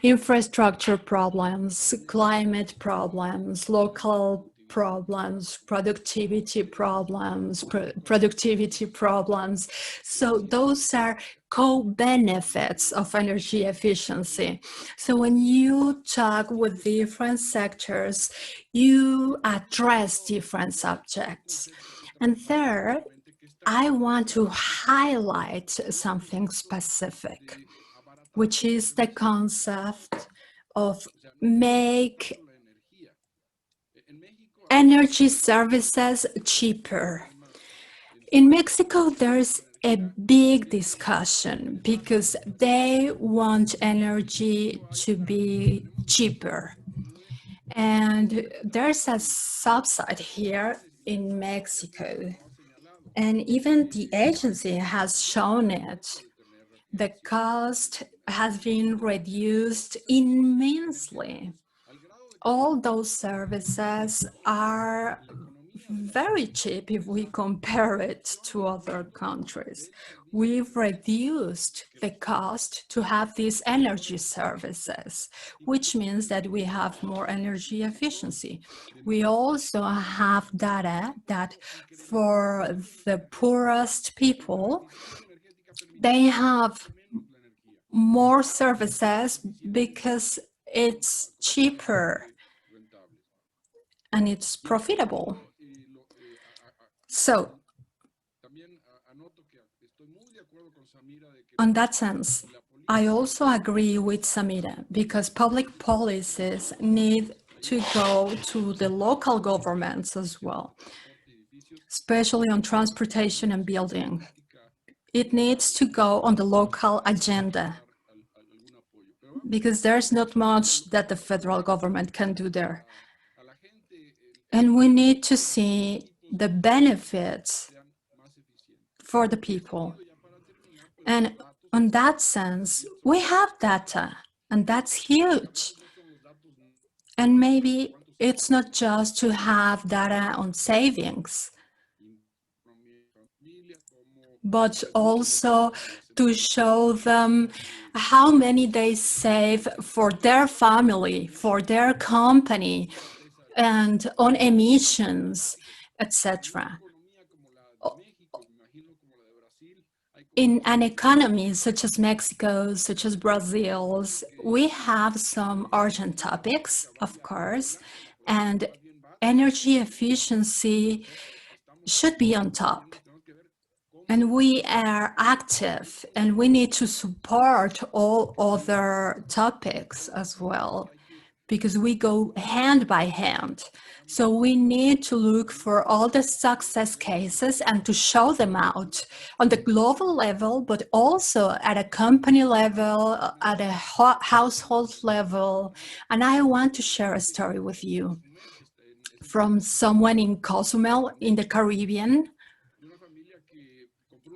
infrastructure problems, climate problems, local problems, productivity problems, productivity problems. So those are co-benefits of energy efficiency. So when you talk with different sectors, you address different subjects. And third, I want to highlight something specific, which is the concept of make energy services cheaper. In Mexico, there's a big discussion because they want energy to be cheaper. And there's a subside here in Mexico. And even the agency has shown it. The cost has been reduced immensely. All those services are very cheap if we compare it to other countries. We've reduced the cost to have these energy services, which means that we have more energy efficiency. We also have data that for the poorest people, they have more services because it's cheaper and it's profitable. So, on that sense, I also agree with Samira because public policies need to go to the local governments as well, especially on transportation and building. It needs to go on the local agenda. because there's not much that the federal government can do there. And we need to see the benefits for the people. And in that sense, we have data, and that's huge. And maybe it's not just to have data on savings, but also to show them how many they save for their family, for their company, and on emissions, etc. In an economy such as Mexico's, such as Brazil's, we have some urgent topics, of course, and energy efficiency should be on top. And we are active, and we need to support all other topics as well, because we go hand by hand. So we need to look for all the success cases and to show them out on the global level, but also at a company level, at a household level. And I want to share a story with you from someone in Cozumel in the Caribbean.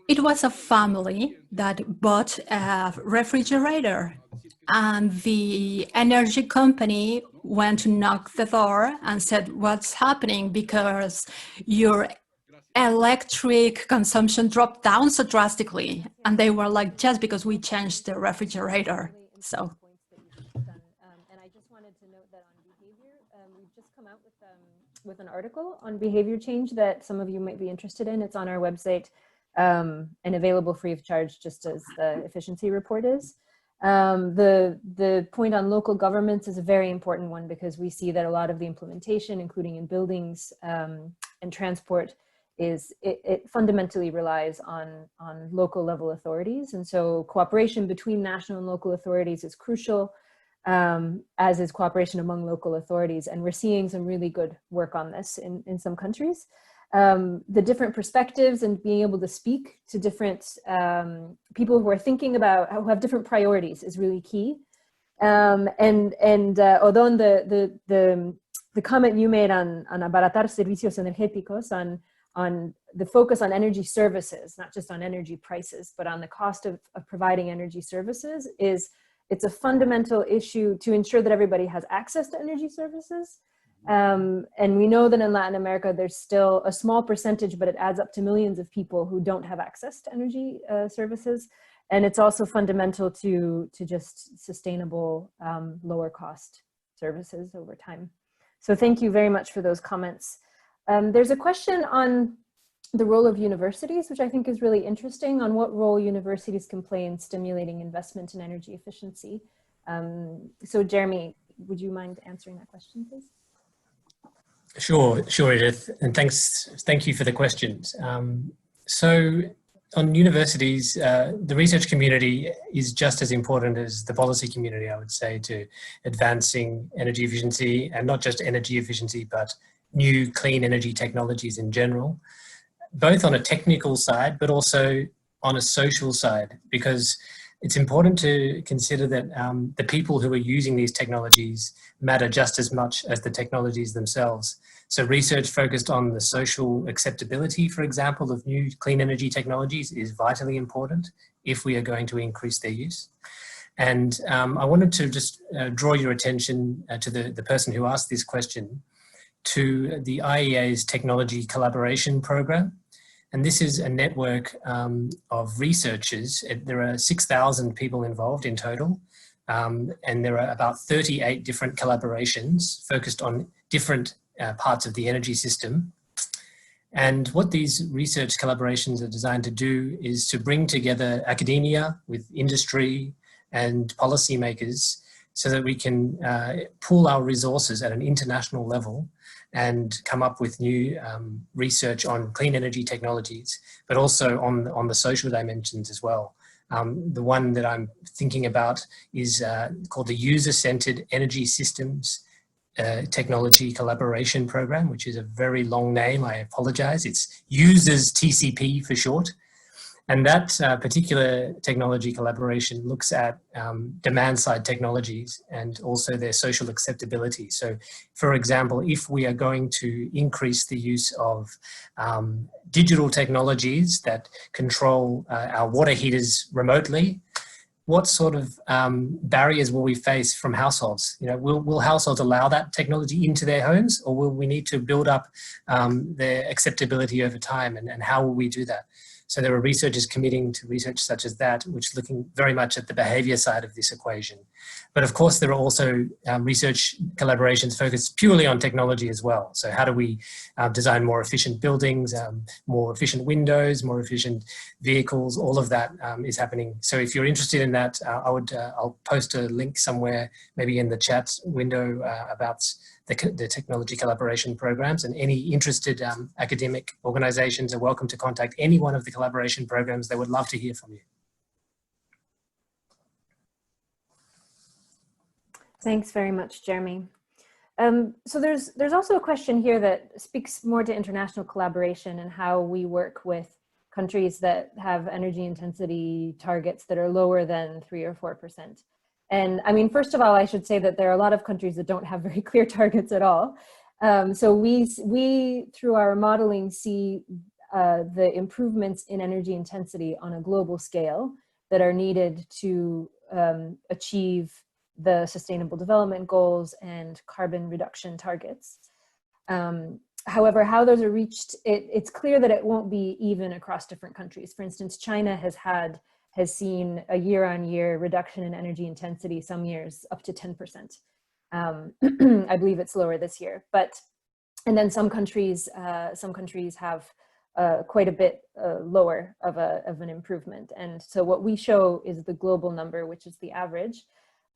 It was a family that bought a refrigerator, and the energy company went to knock the door and said, "What's happening? Because your electric consumption dropped down so drastically." And they were like, "Just because we changed the refrigerator." So. And I just wanted to note that on behavior, we've just come out with an article on behavior change that some of you might be interested in. It's on our website. And available free of charge, just as the efficiency report is. The point on local governments is a very important one, because we see that a lot of the implementation, including in buildings and transport, it fundamentally relies on local level authorities. And so cooperation between national and local authorities is crucial, as is cooperation among local authorities. And we're seeing some really good work on this in some countries. The different perspectives and being able to speak to different people who are thinking about, who have different priorities, is really key. Although the comment you made on abaratar servicios energéticos, on the focus on energy services, not just on energy prices, but on the cost of providing energy services, it's a fundamental issue to ensure that everybody has access to energy services. And we know that in Latin America, there's still a small percentage, but it adds up to millions of people who don't have access to energy services. And it's also fundamental to just sustainable, lower cost services over time. So thank you very much for those comments. There's a question on the role of universities, which I think is really interesting, on what role universities can play in stimulating investment in energy efficiency. So Jeremy, would you mind answering that question, please? Sure, Edith, and thank you for the questions. So on universities, the research community is just as important as the policy community, I would say, to advancing energy efficiency, and not just energy efficiency, but new clean energy technologies in general, both on a technical side, but also on a social side, because it's important to consider that the people who are using these technologies matter just as much as the technologies themselves. So research focused on the social acceptability, for example, of new clean energy technologies is vitally important if we are going to increase their use. And I wanted to just draw your attention to the person who asked this question, to the IEA's Technology Collaboration Program. And this is a network of researchers. There are 6,000 people involved in total. And there are about 38 different collaborations focused on different parts of the energy system. And what these research collaborations are designed to do is to bring together academia with industry and policymakers so that we can pool our resources at an international level and come up with new research on clean energy technologies, but also on the social dimensions as well. The one that I'm thinking about is called the User-Centered Energy Systems Technology Collaboration Program, which is a very long name, I apologize. It's Users TCP for short. And that particular technology collaboration looks at demand-side technologies and also their social acceptability. So, for example, if we are going to increase the use of digital technologies that control our water heaters remotely, what sort of barriers will we face from households? You know, will households allow that technology into their homes, or will we need to build up their acceptability over time, and how will we do that? So there are researchers committing to research such as that, which is looking very much at the behavior side of this equation. But of course, there are also research collaborations focused purely on technology as well. So how do we design more efficient buildings, more efficient windows, more efficient vehicles? All of that is happening. So if you're interested in that, I'll post a link somewhere, maybe in the chat window, about the technology collaboration programs, and any interested academic organizations are welcome to contact any one of the collaboration programs. They would love to hear from you. Thanks very much, Jeremy. So there's also a question here that speaks more to international collaboration and how we work with countries that have energy intensity targets that are lower than 3 or 4%. And I mean, first of all, I should say that there are a lot of countries that don't have very clear targets at all. So we, through our modeling, see the improvements in energy intensity on a global scale that are needed to achieve the Sustainable Development Goals and carbon reduction targets. However, how those are reached, it's clear that it won't be even across different countries. For instance, China has seen a year-on-year reduction in energy intensity, some years up to 10%. I believe it's lower this year, and then some countries have quite a bit lower of an improvement. And so what we show is the global number, which is the average.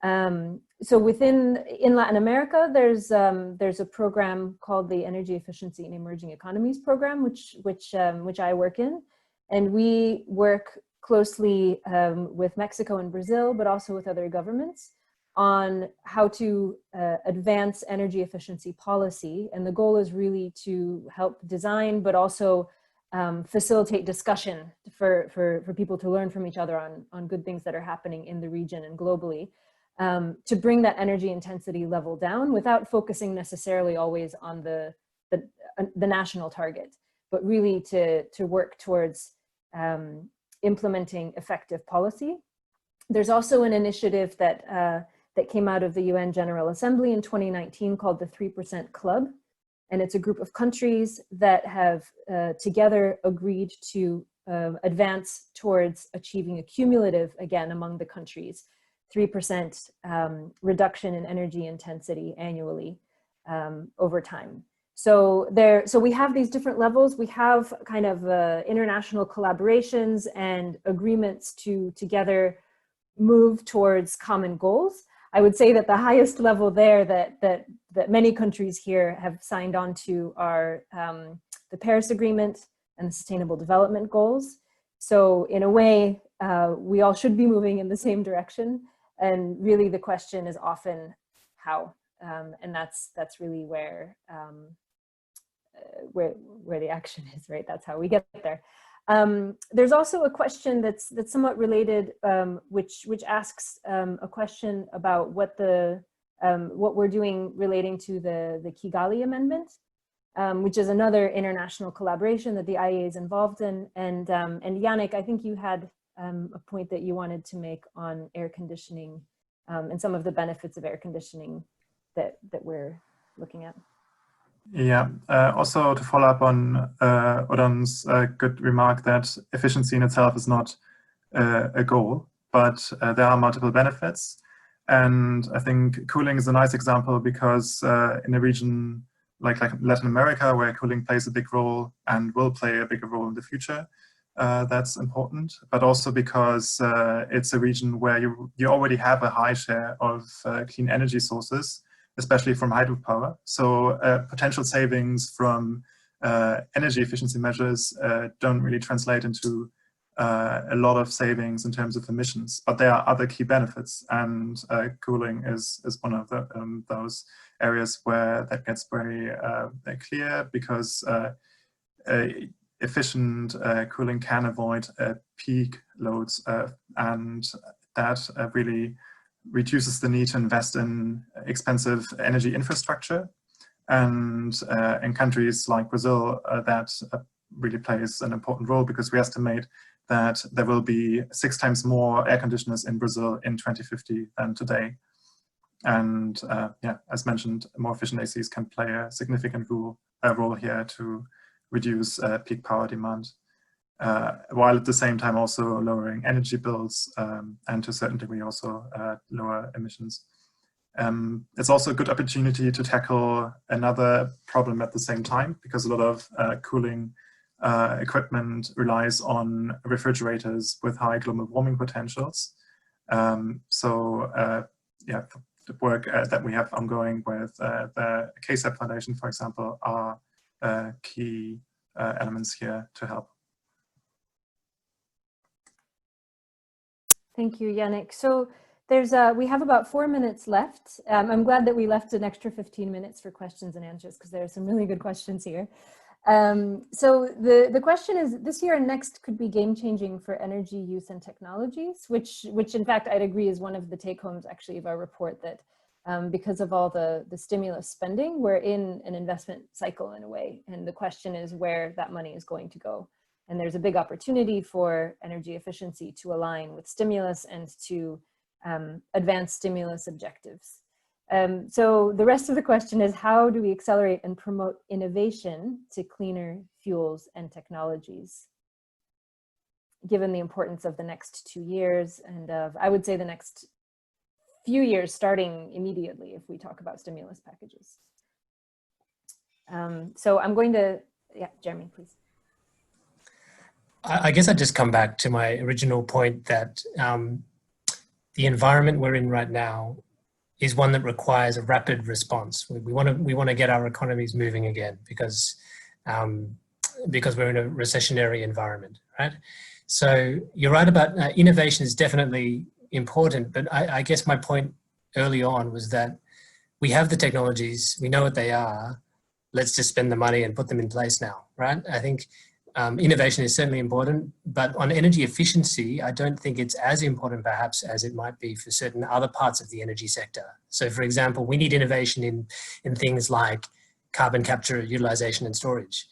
So in Latin America, there's a program called the Energy Efficiency in Emerging Economies program, which I work in, and we work closely with Mexico and Brazil, but also with other governments on how to advance energy efficiency policy. And the goal is really to help design, but also facilitate discussion for people to learn from each other on good things that are happening in the region and globally, to bring that energy intensity level down without focusing necessarily always on the national target, but really to work towards implementing effective policy. There's also an initiative that came out of the UN General Assembly in 2019 called the 3% Club. And it's a group of countries that have together agreed to advance towards achieving a cumulative, again, among the countries, 3% reduction in energy intensity annually over time. So we have these different levels. We have kind of international collaborations and agreements to together move towards common goals. I would say that the highest level there that many countries here have signed on to are the Paris Agreement and the Sustainable Development Goals. So in a way, we all should be moving in the same direction. And really the question is often how, and that's really where the action is, right? That's how we get there. There's also a question that's somewhat related, which asks a question about what we're doing relating to the Kigali Amendment, which is another international collaboration that the IEA is involved in. And Yannick, I think you had a point that you wanted to make on air conditioning and some of the benefits of air conditioning that we're looking at. Yeah, also to follow up on Odon's good remark that efficiency in itself is not a goal, but there are multiple benefits. And I think cooling is a nice example because in a region like Latin America, where cooling plays a big role and will play a bigger role in the future, that's important, but also because it's a region where you already have a high share of clean energy sources, especially from hydropower. So potential savings from energy efficiency measures don't really translate into a lot of savings in terms of emissions, but there are other key benefits, and cooling is one of those areas where that gets very clear, because efficient cooling can avoid peak loads, and that really reduces the need to invest in expensive energy infrastructure. And in countries like Brazil, that really plays an important role, because we estimate that there will be 6 times more air conditioners in Brazil in 2050 than today. And yeah, as mentioned, more efficient ACs can play a significant role here to reduce peak power demand, while at the same time also lowering energy bills, and to a certain degree also lower emissions. It's also a good opportunity to tackle another problem at the same time, because a lot of cooling equipment relies on refrigerators with high global warming potentials. Yeah, the work that we have ongoing with the KSAP Foundation, for example, are key elements here to help. Thank you, Yannick. So there's we have about 4 minutes left. I'm glad that we left an extra 15 minutes for questions and answers, because there are some really good questions here. So the question is, this year and next could be game-changing for energy use and technologies, which in fact I'd agree is one of the take-homes actually of our report, that because of all the stimulus spending, we're in an investment cycle in a way, and the question is where that money is going to go. And there's a big opportunity for energy efficiency to align with stimulus and to advance stimulus objectives. So the rest of the question is, how do we accelerate and promote innovation to cleaner fuels and technologies, given the importance of the next 2 years and of, I would say, the next few years starting immediately if we talk about stimulus packages. So I'm going to, yeah, Jeremy, please. I guess I'd just come back to my original point that the environment we're in right now is one that requires a rapid response. We want to get our economies moving again, because we're in a recessionary environment, right? So you're right about innovation is definitely important, but I guess my point early on was that we have the technologies, we know what they are, let's just spend the money and put them in place now, right? I think innovation is certainly important, but on energy efficiency, I don't think it's as important perhaps as it might be for certain other parts of the energy sector. So for example, we need innovation in things like carbon capture, utilization and storage.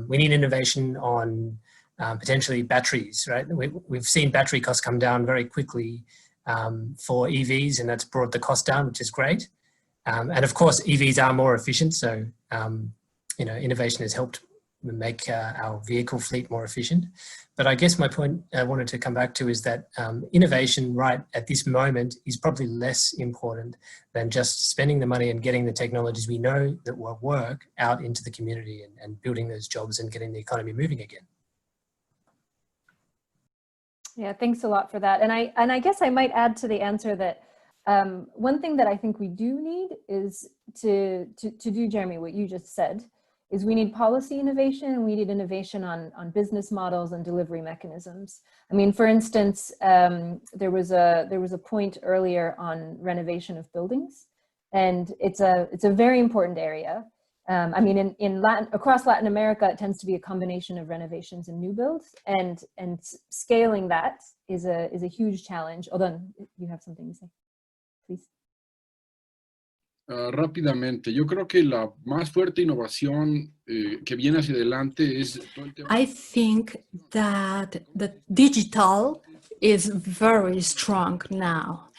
We need innovation on potentially batteries, right? We've seen battery costs come down very quickly for EVs, and that's brought the cost down, which is great. And of course, EVs are more efficient. So, you know, innovation has helped make our vehicle fleet more efficient. But I guess my point I wanted to come back to is that innovation right at this moment is probably less important than just spending the money and getting the technologies we know that will work out into the community and building those jobs and getting the economy moving again. Yeah, thanks a lot for that. And I guess I might add to the answer that one thing that I think we do need is to do, Jeremy, what you just said, is we need policy innovation, and we need innovation on business models and delivery mechanisms. I mean, for instance, there was a point earlier on renovation of buildings, and it's a very important area. I mean, across Latin America, it tends to be a combination of renovations and new builds, and scaling that is a huge challenge. Although you have something to say, please. Rápidamente, yo creo que la más fuerte innovación que viene hacia adelante es todo el tema. I think that the digital is very strong now,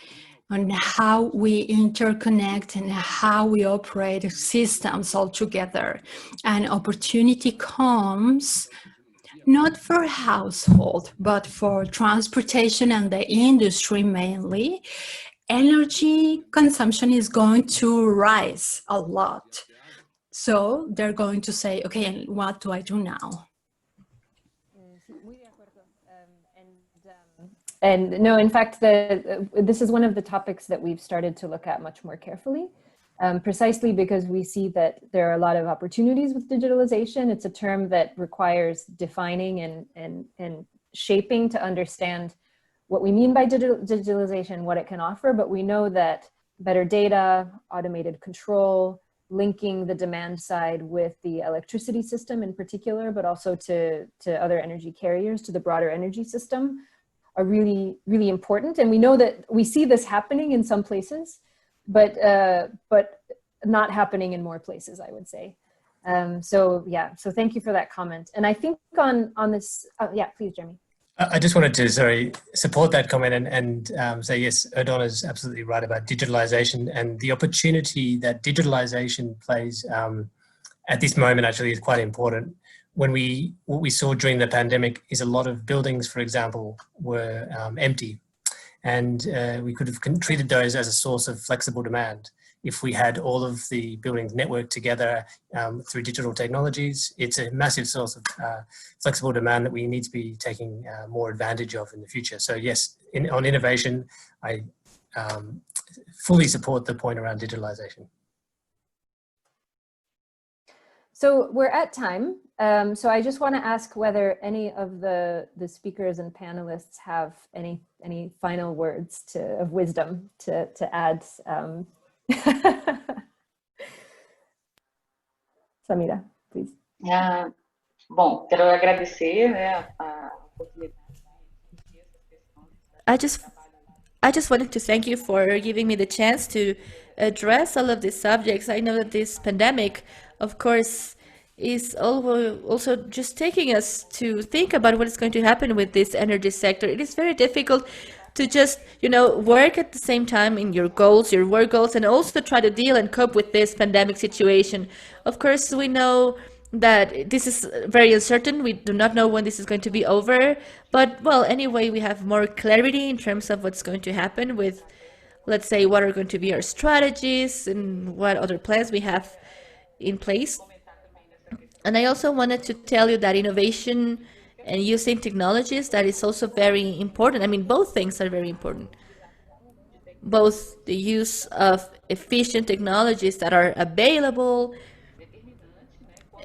on how we interconnect and how we operate systems all together. And opportunity comes not for household, but for transportation and the industry mainly. Energy consumption is going to rise a lot. So they're going to say, okay, and what do I do now? And no, in fact, this is one of the topics that we've started to look at much more carefully, precisely because we see that there are a lot of opportunities with digitalization. It's a term that requires defining and shaping to understand what we mean by digitalization, what it can offer, but we know that better data, automated control, linking the demand side with the electricity system in particular, but also to other energy carriers, to the broader energy system, are really, really important. And we know that we see this happening in some places, but not happening in more places, I would say. So yeah, so thank you for that comment. And I think on this, yeah, please, Jeremy. I just wanted to, support that comment and say, yes, Erdon is absolutely right about digitalization, and the opportunity that digitalization plays at this moment actually is quite important. What we saw during the pandemic is a lot of buildings, for example, were empty, and we could have treated those as a source of flexible demand. If we had all of the buildings networked together through digital technologies, it's a massive source of flexible demand that we need to be taking more advantage of in the future. So yes, on innovation, I fully support the point around digitalization. So we're at time. So I just want to ask whether any of the speakers and panelists have any final words of wisdom to add. Samira, please. Bom, quero agradecer, né, a oportunidade de discutir essas questões. I just wanted to thank you for giving me the chance to address all of these subjects. I know that this pandemic, of course, is also just taking us to think about what is going to happen with this energy sector. It is very difficult to just, work at the same time in your goals, your work goals, and also try to deal and cope with this pandemic situation. Of course, we know that this is very uncertain. We do not know when this is going to be over. But, well, anyway, we have more clarity in terms of what's going to happen with, let's say, what are going to be our strategies and what other plans we have in place. And I also wanted to tell you that innovation and using technologies, that is also very important. I mean, both things are very important. Both the use of efficient technologies that are available,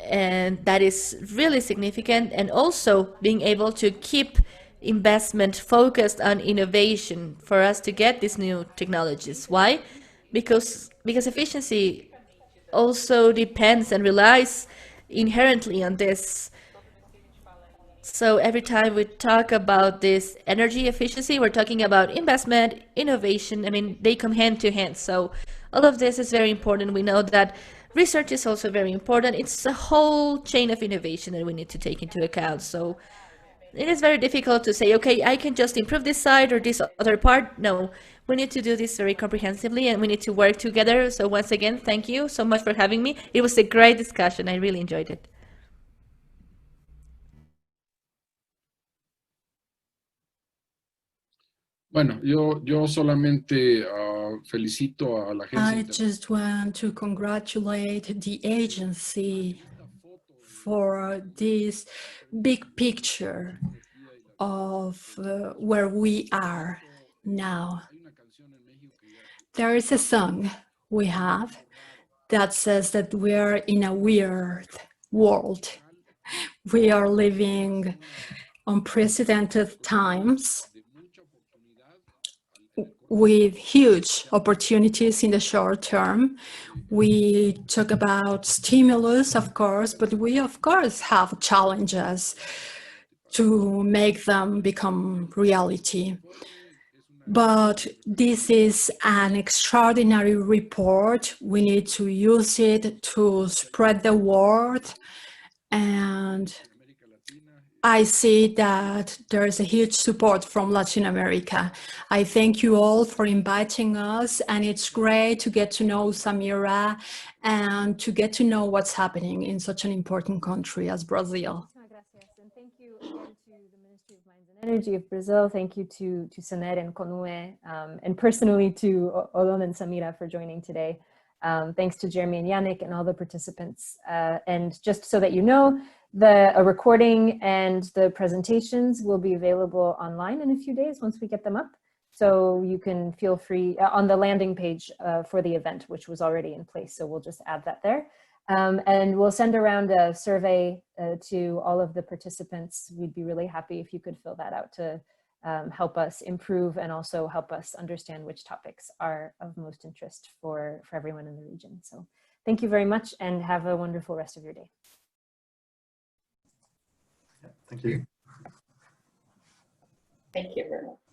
and that is really significant, and also being able to keep investment focused on innovation for us to get these new technologies. Why? Because efficiency also depends and relies inherently on this. So every time we talk about this energy efficiency, we're talking about investment, innovation. I mean, they come hand to hand. So all of this is very important. We know that research is also very important. It's a whole chain of innovation that we need to take into account. So it is very difficult to say, okay, I can just improve this side or this other part. No, we need to do this very comprehensively, and we need to work together. So once again, thank you so much for having me. It was a great discussion. I really enjoyed it. Bueno, yo solamente felicito a la I agencia. just want to congratulate the agency for this big picture of where we are now. There is a song we have that says that we are in a weird world. We are living unprecedented times with huge opportunities in the short term. We talk about stimulus, of course, but we, of course, have challenges to make them become reality. But this is an extraordinary report. We need to use it to spread the word. And I see that there is a huge support from Latin America. I thank you all for inviting us, and it's great to get to know Samira and to get to know what's happening in such an important country as Brazil. And thank you again to the Ministry of Mines and Energy of Brazil. Thank you to Sener and Conue, and personally to Olon and Samira for joining today. Thanks to Jeremy and Yannick and all the participants. And just so that you know, a recording and the presentations will be available online in a few days once we get them up. So you can feel free on the landing page for the event, which was already in place. So we'll just add that there. And we'll send around a survey to all of the participants. We'd be really happy if you could fill that out to help us improve and also help us understand which topics are of most interest for everyone in the region. So Thank you very much and have a wonderful rest of your day. Thank you. Thank you very much.